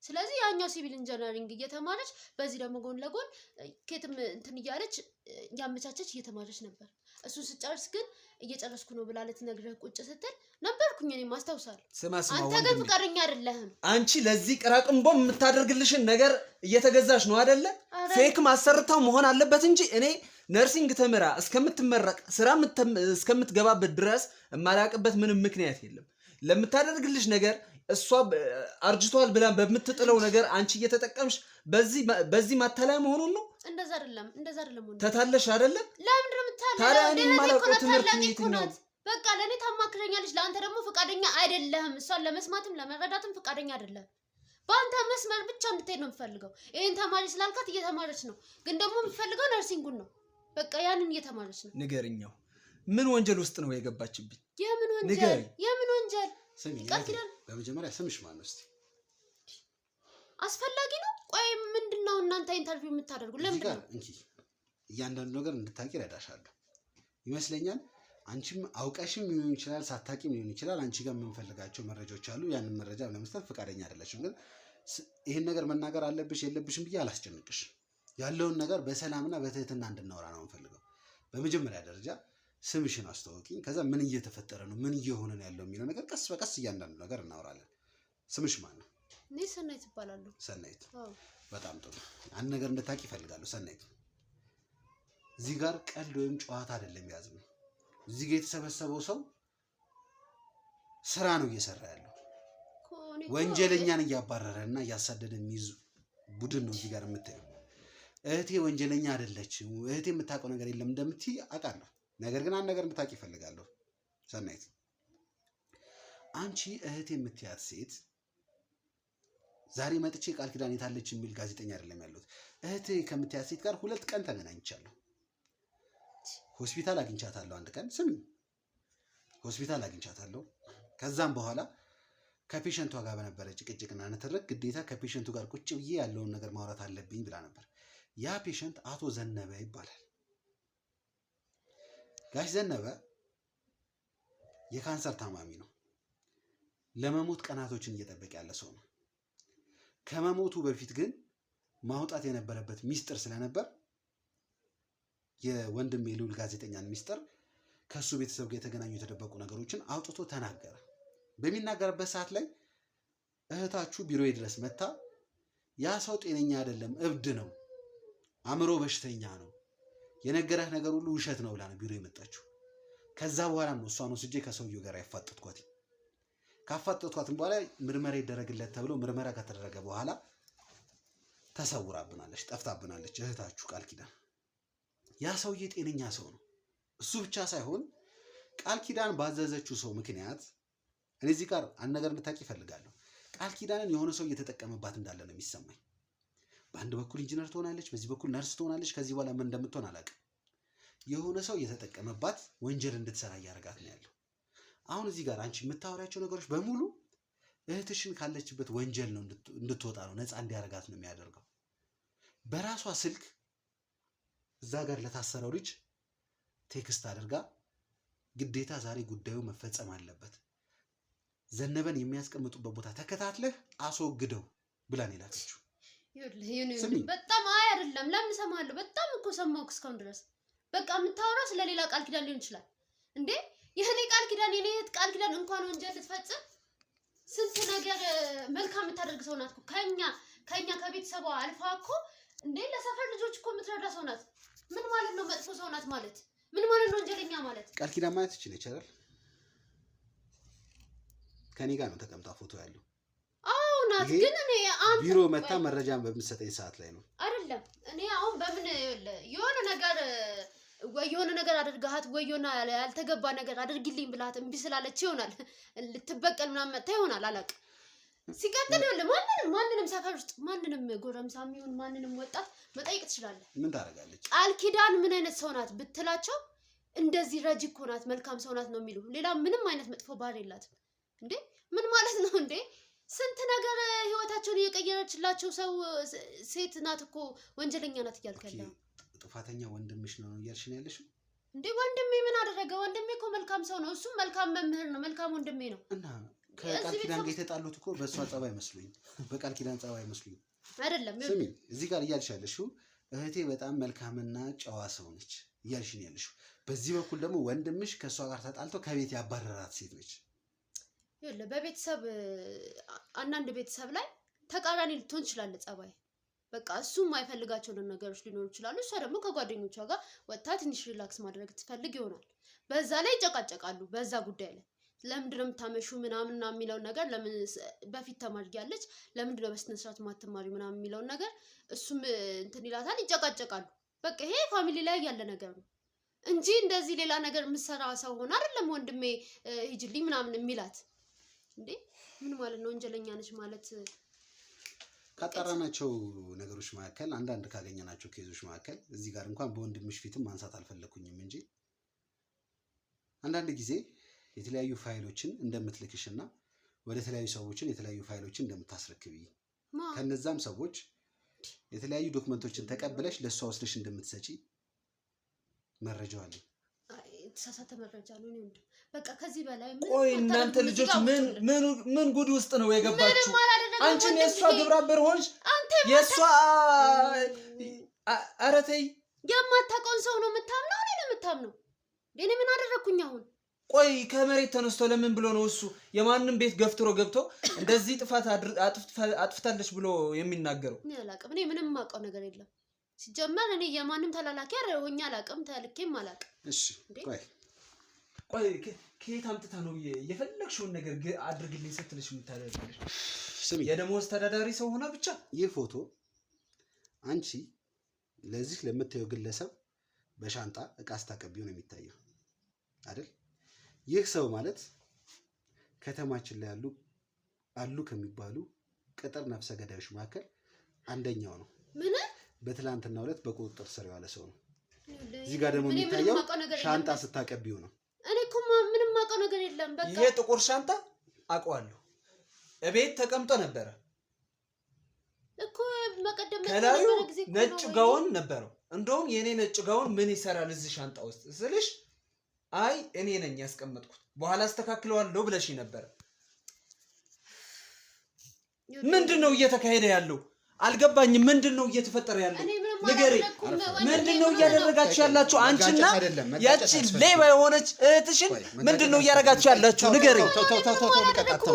ስለዚህ ያኛው ሲቪል ኢንጂነሪንግ እየተማረች በዚህ ደግሞ ጎን ለጎን ከየትም እንትን እያለች ያመቻቸች እየተማረች ነበር። እሱ ስጨርስ ግን እየጨረስኩ ነው ብላ ልትነግርህ ቁጭ ስትል ነበርኩኝ እኔም አስታውሳለሁ። አንተ ግን ፍቃደኛ አይደለህም። አንቺ ለዚህ ቅራቅንቦ የምታደርግልሽን ነገር እየተገዛሽ ነው አይደለ? ፌክ ማሰርታው መሆን አለበት እንጂ እኔ ነርሲንግ ተምራ እስከምትመረቅ ስራ እስከምትገባበት ድረስ የማላውቅበት ምንም ምክንያት የለም። ለምታደርግልሽ ነገር እሷ አርጅቷል ብላ በምትጥለው ነገር አንቺ እየተጠቀምሽ በዚህ ማታለያ መሆኑን ነው። እንደዛ አይደለም ወንድም። ተታለሽ አይደለ? ለምንድን ነው የምታለው? ታዲያ እኔ የማላውቀው ትምህርት ነው። በቃ ለኔ ታማክረኛለች፣ ለአንተ ደግሞ ፍቃደኛ አይደለህም። እሷን ለመስማትም ለመረዳትም ፍቃደኛ አይደለም። በአንተ መስመር ብቻ እንድትሄድ ነው የምፈልገው። ይሄን ተማሪ ስላልካት እየተማረች ነው፣ ግን ደግሞ የምፈልገው ነርሲንጉን ነው። በቃ ያንን እየተማረች ነው። ንገርኛው ምን ወንጀል ውስጥ ነው የገባችብኝ? የምን ወንጀል? ስሚ በመጀመሪያ ስምሽ ማን ነው እስቲ? አስፈላጊ ነው? ቆይ ምንድነው እናንተ ኢንተርቪው የምታደርጉ? ለምንድን ነው? እንኪ እያንዳንዱ ነገር እንድታቂ ረዳሻለሁ ይመስለኛል። አንቺም አውቀሽም ሊሆን ይችላል፣ ሳታቂም ሊሆን ይችላል። አንቺ ጋር የምንፈልጋቸው መረጃዎች አሉ። ያንን መረጃ ለመስጠት ፈቃደኛ አይደለሽም። ግን ይሄን ነገር መናገር አለብሽ የለብሽም ብዬ አላስጨንቅሽ። ያለውን ነገር በሰላምና በትህትና እንድናወራ ነው የምፈልገው። በመጀመሪያ ደረጃ ስምሽን አስተዋውቂኝ። ከዛ ምን እየተፈጠረ ነው፣ ምን እየሆነ ነው ያለው የሚለው ነገር ቀስ በቀስ እያንዳንዱ ነገር እናወራለን። ስምሽ ማን ነው? እኔ ሰናይት እባላለሁ። ሰናይት፣ በጣም ጥሩ። አንድ ነገር እንድታቂ እፈልጋለሁ ሰናይት። እዚህ ጋር ቀልድ ወይም ጨዋታ አይደለም ያዝነው። እዚህ ጋር የተሰበሰበው ሰው ስራ ነው እየሰራ ያለው። ወንጀለኛን እያባረረና እያሳደደ የሚይዝ ቡድን ነው እዚህ ጋር የምታየው። እህቴ ወንጀለኛ አይደለችም፣ እህቴ የምታውቀው ነገር የለም እንደምትይ አውቃለሁ። ነገር ግን አንድ ነገር እንድታቂ እፈልጋለሁ ሰናይት። አንቺ እህቴ የምትያት ሴት ዛሬ መጥቼ ቃል ኪዳን የታለች የሚል ጋዜጠኛ አይደለም ያለሁት። እህቴ ከምትያት ሴት ጋር 2 ቀን ተገናኝቻለሁ። ሆስፒታል አግኝቻታለሁ። አንድ ቀን ስሚ፣ ሆስፒታል አግኝቻታለሁ። ከዛም በኋላ ከፔሸንቷ ጋር በነበረ ጭቅጭቅና ንትርክ ግዴታ ከፔሸንቱ ጋር ቁጭ ብዬ ያለውን ነገር ማውራት አለብኝ ብላ ነበር። ያ ፔሸንት አቶ ዘነበ ይባላል። ጋሽ ዘነበ የካንሰር ታማሚ ነው። ለመሞት ቀናቶችን እየጠበቀ ያለ ሰው ነው። ከመሞቱ በፊት ግን ማውጣት የነበረበት ሚስጥር ስለነበር የወንድም የልዑል ጋዜጠኛን ሚስጥር ከሱ ቤተሰብ ጋር የተገናኙ የተደበቁ ነገሮችን አውጥቶ ተናገረ። በሚናገርበት ሰዓት ላይ እህታችሁ ቢሮዬ ድረስ መታ ያ ሰው ጤነኛ አይደለም፣ እብድ ነው፣ አእምሮ በሽተኛ ነው፣ የነገረህ ነገር ሁሉ ውሸት ነው ብላ ነው ቢሮ የመጣችው። ከዛ በኋላ ነው እሷን ወስጄ ከሰውየው ጋር ያፋጠጥኳት። ካፋጠጥኳትም በኋላ ምርመራ ይደረግለት ተብሎ ምርመራ ከተደረገ በኋላ ተሰውራብናለች፣ ጠፍታብናለች እህታችሁ ቃል ኪዳን። ያ ሰውዬ ጤነኛ ሰው ነው። እሱ ብቻ ሳይሆን ቃል ኪዳን ባዘዘችው ሰው ምክንያት እኔ እዚህ ጋር አንድ ነገር እንድታቂ እፈልጋለሁ። ቃል ኪዳንን የሆነ ሰው እየተጠቀመባት እንዳለ ነው የሚሰማኝ። በአንድ በኩል ኢንጂነር ትሆናለች፣ በዚህ በኩል ነርስ ትሆናለች። ከዚህ በኋላ ምን እንደምትሆን አላውቅም። የሆነ ሰው እየተጠቀመባት ወንጀል እንድትሰራ እያደረጋት ነው ያለው። አሁን እዚህ ጋር አንቺ የምታወሪያቸው ነገሮች በሙሉ እህትሽን ካለችበት ወንጀል ነው እንድትወጣ ነው፣ ነፃ እንዲያደርጋት ነው የሚያደርገው። በራሷ ስልክ እዛ ጋር ለታሰረው ልጅ ቴክስት አድርጋ ግዴታ ዛሬ ጉዳዩ መፈጸም አለበት፣ ዘነበን የሚያስቀምጡበት ቦታ ተከታትለህ አስወግደው ብላን የላከችው። በጣም አይ አይደለም፣ ለምን ሰማለሁ? በጣም እኮ ሰማሁህ እስካሁን ድረስ። በቃ የምታወራው ስለሌላ ቃል ኪዳን ሊሆን ይችላል እንዴ? የኔ ቃል ኪዳን የኔ እህት ቃል ኪዳን እንኳን ወንጀል ልትፈጽም ስንት ነገር መልካም የምታደርግ ሰው ናት እኮ። ከኛ ከቤተሰቧ አልፋ እኮ እንዴ ለሰፈር ልጆች እኮ የምትረዳ ሰው ናት። ምን ማለት ነው መጥፎ ሰው ናት ማለት? ምን ማለት ነው ወንጀለኛ ማለት? ቃል ኪዳን ማለት እቺ ነች አይደል? ከኔ ጋር ነው ተቀምጣ ፎቶ ያለው። አዎ ናት። ግን እኔ አንተ ቢሮ መታ መረጃን በምትሰጠኝ ሰዓት ላይ ነው አይደለም። እኔ አሁን በምን የሆነ ነገር ወይ የሆነ ነገር አድርጋት ወይ የሆነ ያልተገባ ነገር አድርጊልኝ ብላት እምቢ ስላለች ይሆናል ልትበቀል ምናምን መጣ ይሆናል አላውቅም። ሲቀጥል ማንንም ሰፈር ውስጥ ማንንም ጎረምሳም ይሁን ማንንም ወጣት መጠየቅ ትችላለህ። ምን ታደርጋለች? ቃል ኪዳን ምን አይነት ሰው ናት ብትላቸው እንደዚህ ረጅ እኮ ናት፣ መልካም ሰው ናት ነው የሚሉ። ሌላ ምንም አይነት መጥፎ ባህሪ የላትም። እንዴ ምን ማለት ነው እንዴ? ስንት ነገር ህይወታቸውን እየቀየረችላቸው ሰው ሴት ናት እኮ ወንጀለኛ ናት እያልከለ ጥፋተኛ ወንድምሽ ነው እያልሽ ነው ያለሽው እንዴ? ወንድሜ ምን አደረገ? ወንድሜ እኮ መልካም ሰው ነው። እሱም መልካም መምህር ነው። መልካም ወንድሜ ነው። እና ከቃል ኪዳን ጋር የተጣሉት እኮ በእሷ ጸባይ መስሉኝ፣ በቃል ኪዳን ጸባይ መስሉኝ አይደለም። ስሚ እዚህ ጋር እያልሽ ያለሽው እህቴ በጣም መልካምና ጨዋ ሰው ነች እያልሽ ነው ያለሽው። በዚህ በኩል ደግሞ ወንድምሽ ከእሷ ጋር ተጣልቶ ከቤት ያባረራት ሴት ነች። ይኸውልህ በቤተሰብ አንዳንድ ቤተሰብ ላይ ተቃራኒ ልትሆን ትችላለህ ጸባይ። በቃ እሱም የማይፈልጋቸው ነገሮች ሊኖሩ ይችላሉ። እሷ ደግሞ ከጓደኞቿ ጋር ወጥታ ትንሽ ሪላክስ ማድረግ ትፈልግ ይሆናል። በዛ ላይ ይጨቃጨቃሉ። በዛ ጉዳይ ላይ ለምንድን ነው የምታመሹ ምናምን የሚለውን ነገር ለምን በፊት ተማርጊያለች ለምንድን ነው በስነ ስርዓት ማትማሪ ምናምን የሚለውን ነገር እሱም እንትን ይላታል፣ ይጨቃጨቃሉ። በቃ ይሄ ፋሚሊ ላይ ያለ ነገር ነው እንጂ እንደዚህ ሌላ ነገር የምትሰራ ሰው ሆነ አይደለም ወንድሜ ሂጅልኝ ምናምን የሚላት። እንዴ ምን ማለት ነው? ወንጀለኛ ነች ማለት ካጣራናቸው ነገሮች መካከል አንዳንድ ካገኘናቸው ኬዞች መካከል እዚህ ጋር እንኳን በወንድምሽ ፊትም ማንሳት አልፈለኩኝም እንጂ አንዳንድ ጊዜ የተለያዩ ፋይሎችን እንደምትልክሽና ወደ ተለያዩ ሰዎችን የተለያዩ ፋይሎችን እንደምታስረክቢ ከነዛም ሰዎች የተለያዩ ዶክመንቶችን ተቀብለሽ ለሷ ወስደሽ እንደምትሰጪ መረጃው አለ። ተሳሳተ መረጃ ነው እንዴ? በቃ ከዚህ በላይ ቆይ እናንተ ልጆች ምን ጉድ ውስጥ ነው የገባችሁ? አንቺም የሷ ግብረአበር ሆንሽ። የሷ ኧረ ተይ፣ የማታውቀውን ሰው ነው የምታምነው? እኔ ነው የምታምነው? እኔ ምን አደረኩኝ አሁን? ቆይ ከመሬት ተነስቶ ለምን ብሎ ነው እሱ የማንም ቤት ገፍትሮ ገብቶ እንደዚህ ጥፋት አጥፍታለች ብሎ የሚናገረው? እኔ አላውቅም። እኔ ምንም የማውቀው ነገር የለም። ሲጀመር እኔ የማንም ተላላኪ አረሆኛ አላውቅም፣ ተልኬም አላውቅም። እሺ ቆይ ከየት አምጥታ ነው የፈለግሽውን ነገር አድርግልኝ ስትልሽ የምታደርግልሽ? ስሚ የደሞዝ ተዳዳሪ ሰው ሆና ብቻ ይህ ፎቶ አንቺ ለዚህ ለምታየው ግለሰብ በሻንጣ እቃ ስታቀቢው ነው የሚታየው አይደል? ይህ ሰው ማለት ከተማችን ላይ አሉ ከሚባሉ ቅጥር ነፍሰ ገዳዮች መካከል አንደኛው ነው። ምን በትላንትና ዕለት በቁጥጥር ስር ያለ ሰው ነው። እዚህ ጋር ደግሞ የሚታየው ሻንጣ ስታቀቢው ነው። እኔ እኮ ምንም ማውቀው ነገር የለም። በቃ ይሄ ጥቁር ሻንጣ አውቀዋለሁ፣ እቤት ተቀምጦ ነበረ እኮ መቀደም ከላዩ ነጭ ጋውን ነበረው። እንደውም የኔ ነጭ ጋውን ምን ይሰራል እዚህ ሻንጣ ውስጥ ስልሽ አይ እኔ ነኝ ያስቀመጥኩት በኋላ አስተካክለዋለሁ ብለሽ ነበር። ምንድነው እየተካሄደ ያለው? አልገባኝም። ምንድነው እየተፈጠረ ያለው? ንገሪ። ምንድነው እያደረጋችሁ ያላችሁ? አንቺና ያቺ ሌባ የሆነች እህትሽን ምንድነው እያደረጋችሁ ያላችሁ? ንገሪ።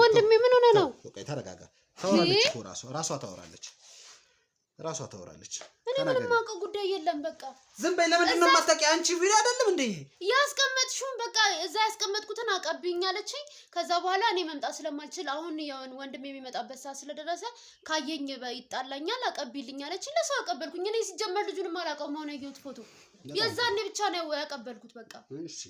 ወንድሜ ምን ሆነ ነው? ተረጋጋ። ታወራለች እኮ ራሷ ታወራለች። ራሷ ታወራለች። እኔ ምንም ማውቀው ጉዳይ የለም። በቃ ዝም በይ። ለምንድን ነው የማታውቂው? አንቺ ቪዲዮ አይደለም እንዴ ያስቀመጥሽውን? በቃ እዛ ያስቀመጥኩትን አቀብኝ አለችኝ። ከዛ በኋላ እኔ መምጣት ስለማልችል አሁን ወንድም የሚመጣበት ሰዓት ስለደረሰ ካየኝ ይጣላኛል አቀብይልኝ አለችኝ። ለሰው አቀበልኩኝ። እኔ ሲጀመር ልጁንም አላውቀውም። አሁን ያየሁት ፎቶ የዛኔ ብቻ ነው ያቀበልኩት። በቃ እሺ፣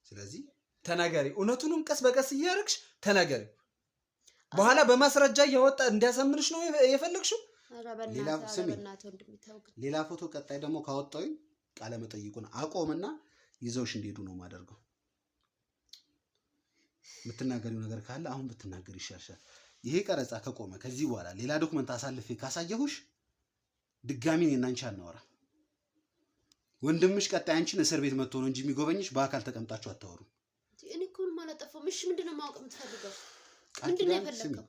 ስለዚህ ተናገሪ። እውነቱንም ቀስ በቀስ እያደረግሽ ተናገሪ። በኋላ በማስረጃ እያወጣ እንዲያሳምንሽ ነው የፈለግሽው? ሌላ ፎቶ ቀጣይ ደግሞ ካወጣሁኝ ቃለ መጠይቁን አቆምና ይዘውሽ እንዲሄዱ ነው ማደርገው። የምትናገሪው ነገር ካለ አሁን ብትናገር ይሻልሻል። ይሄ ቀረጻ ከቆመ ከዚህ በኋላ ሌላ ዶክመንት አሳልፌ ካሳየሁሽ ድጋሚ እኔና አንቺ አናወራም። ወንድምሽ ቀጣይ አንቺን እስር ቤት መጥቶ ነው እንጂ የሚጎበኝሽ በአካል ተቀምጣችሁ አታወሩም። እኔ እኮ ምንም አላጠፋሁም። እሺ ምንድነው ማወቅ የምትፈልገው? ምንድነው የፈለከው?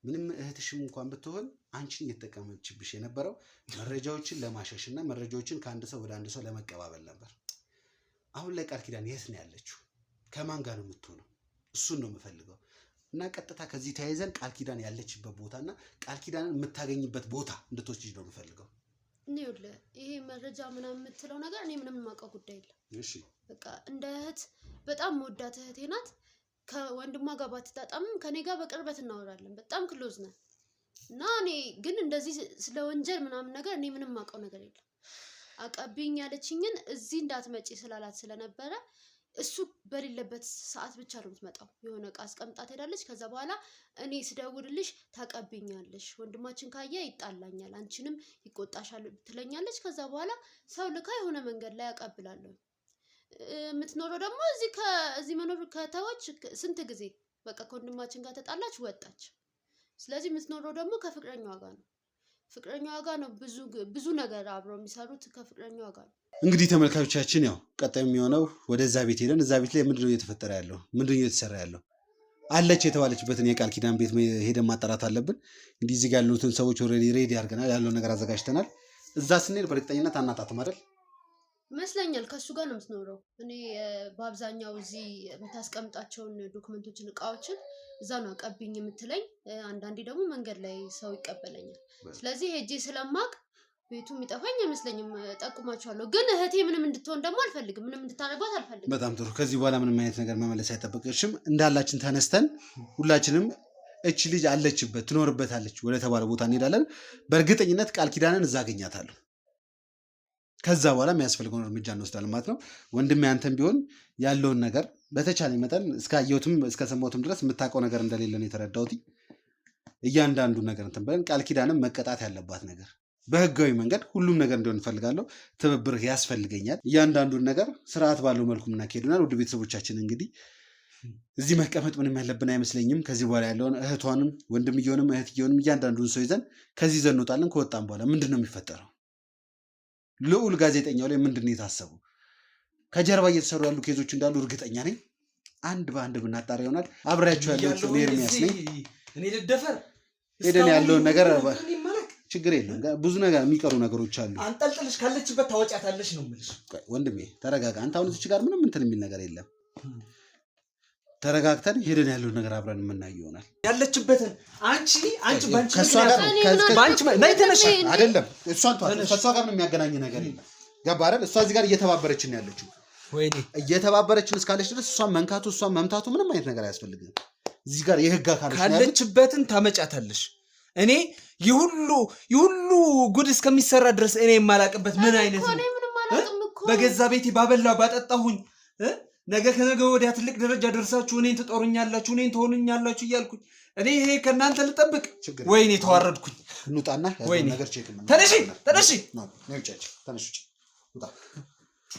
ምንም እህትሽም እንኳን ብትሆን አንቺን እየተጠቀመችብሽ የነበረው መረጃዎችን ለማሸሽና መረጃዎችን ከአንድ ሰው ወደ አንድ ሰው ለመቀባበል ነበር። አሁን ላይ ቃል ኪዳን የት ነው ያለችው? ከማን ጋር ነው የምትሆነው? እሱን ነው የምፈልገው። እና ቀጥታ ከዚህ ተያይዘን ቃል ኪዳን ያለችበት ቦታና ቃል ኪዳንን የምታገኝበት ቦታ እንድትወስጂ ነው የምፈልገው። ይሄ መረጃ ምናምን የምትለው ነገር እኔ ምንም የማውቀው ጉዳይ የለም። እሺ በቃ እንደ እህት በጣም መወዳት እህቴ ናት። ከወንድሟ ጋር ባትጣጣምም ከኔ ጋር በቅርበት እናወራለን። በጣም ክሎዝ ነን እና እኔ ግን እንደዚህ ስለ ወንጀል ምናምን ነገር እኔ ምንም የማውቀው ነገር የለም። አቀብኝ ያለችኝን እዚህ እንዳትመጪ ስላላት ስለነበረ እሱ በሌለበት ሰዓት ብቻ ነው የምትመጣው። የሆነ ዕቃ አስቀምጣ ትሄዳለች። ከዛ በኋላ እኔ ስደውልልሽ ታቀብኛለሽ፣ ወንድማችን ካየ ይጣላኛል፣ አንቺንም ይቆጣሻል ትለኛለች። ከዛ በኋላ ሰው ልካ የሆነ መንገድ ላይ አቀብላለሁ። የምትኖረው ደግሞ እዚህ መኖር ከተወች ስንት ጊዜ በቃ ከወንድማችን ጋር ተጣላች ወጣች። ስለዚህ የምትኖረው ደግሞ ከፍቅረኛዋ ጋር ነው። ፍቅረኛዋ ጋር ነው ብዙ ነገር አብረው የሚሰሩት ከፍቅረኛዋ ጋር ነው። እንግዲህ ተመልካቾቻችን ያው ቀጣይ የሚሆነው ወደዛ ቤት ሄደን እዛ ቤት ላይ ምንድነው እየተፈጠረ ያለው? ምንድነው እየተሰራ ያለው? አለች የተባለችበትን የቃል ኪዳን ቤት ሄደን ማጣራት አለብን። እንግዲህ እዚህ ጋር ያሉትን ሰዎች ኦልሬዲ ሬዲ አድርገናል፣ ያለው ነገር አዘጋጅተናል። እዛ ስንሄድ በእርግጠኝነት አናጣትም አይደል? ይመስለኛል ከሱ ጋር ነው የምትኖረው። እኔ በአብዛኛው እዚህ የምታስቀምጣቸውን ዶክመንቶችን እቃዎችን እዛ ነው አቀብኝ የምትለኝ። አንዳንዴ ደግሞ መንገድ ላይ ሰው ይቀበለኛል። ስለዚህ ሄጄ ስለማቅ ቤቱ የሚጠፋኝ አይመስለኝም። ጠቁማቸዋለሁ። ግን እህቴ ምንም እንድትሆን ደግሞ አልፈልግም። ምንም እንድታደርጓት አልፈልግም። በጣም ጥሩ። ከዚህ በኋላ ምንም አይነት ነገር መመለስ አይጠበቅሽም። እንዳላችን ተነስተን ሁላችንም እቺ ልጅ አለችበት ትኖርበታለች ወደ ተባለ ቦታ እንሄዳለን። በእርግጠኝነት ቃል ኪዳንን እዛ አገኛታለሁ። ከዛ በኋላ የሚያስፈልገውን እርምጃ እንወስዳለን ማለት ነው። ወንድሜ አንተም ቢሆን ያለውን ነገር በተቻለ መጠን እስካየሁትም እስከሰማሁትም ድረስ የምታውቀው ነገር እንደሌለ ነው የተረዳሁት። እያንዳንዱ ነገር እንትን ብለን ቃል ኪዳንም መቀጣት ያለባት ነገር በህጋዊ መንገድ ሁሉም ነገር እንዲሆን እንፈልጋለሁ። ትብብርህ ያስፈልገኛል። እያንዳንዱን ነገር ስርዓት ባለው መልኩ እናካሄዱናል። ውድ ቤተሰቦቻችን እንግዲህ እዚህ መቀመጥ ምንም ያለብን አይመስለኝም። ከዚህ በኋላ ያለውን እህቷንም ወንድምየውንም እህትየውንም እያንዳንዱን ሰው ይዘን ከዚህ ይዘን እንወጣለን። ከወጣን በኋላ ምንድን ነው የሚፈጠረው? ልዑል ጋዜጠኛው ላይ ምንድን ነው የታሰቡ? ከጀርባ እየተሰሩ ያሉ ኬዞች እንዳሉ እርግጠኛ ነኝ። አንድ በአንድ ብናጣራ ይሆናል። አብሬያቸው ያለው ኤርሚያስ ነኝ። እኔ ልደፈር ሄደን ያለውን ነገር ችግር የለም። ብዙ ነገር የሚቀሩ ነገሮች አሉ። አንጠልጥልሽ ካለችበት ታወጫታለሽ ነው የምልሽ። ወንድሜ ተረጋጋ። አንተ አሁን እዚህ ጋር ምንም እንትን የሚል ነገር የለም። ተረጋግተን ሄደን ያለውን ነገር አብረን የምናየው ይሆናል። ያለችበትን አንቺ ባንቺ ከሷ ጋር ነይ ተነሽ አይደለም ከሷ ጋር ነው የሚያገናኝ ነገር የለም። ገባ አይደል? እሷ እዚህ ጋር እየተባበረችን ያለችው ወይኔ እየተባበረችን እስካለች ድረስ እሷን መንካቱ እሷን መምታቱ ምንም አይነት ነገር አያስፈልግም። እዚህ ጋር የህግ አካል ካለችበትን ታመጫታለሽ። እኔ ይሁሉ ጉድ እስከሚሰራ ድረስ እኔ የማላቅበት ምን አይነት ነው? በገዛ ቤቴ ባበላው ባጠጣሁኝ ነገ ከነገ ወዲያ ትልቅ ደረጃ ደርሳችሁ እኔን ትጦሩኛላችሁ፣ እኔን ትሆኑኛላችሁ እያልኩኝ እኔ ይሄ ከእናንተ ልጠብቅ? ወይኔ ተዋረድኩኝ። እንውጣና ያለው ነገር ቼክ ተነሺ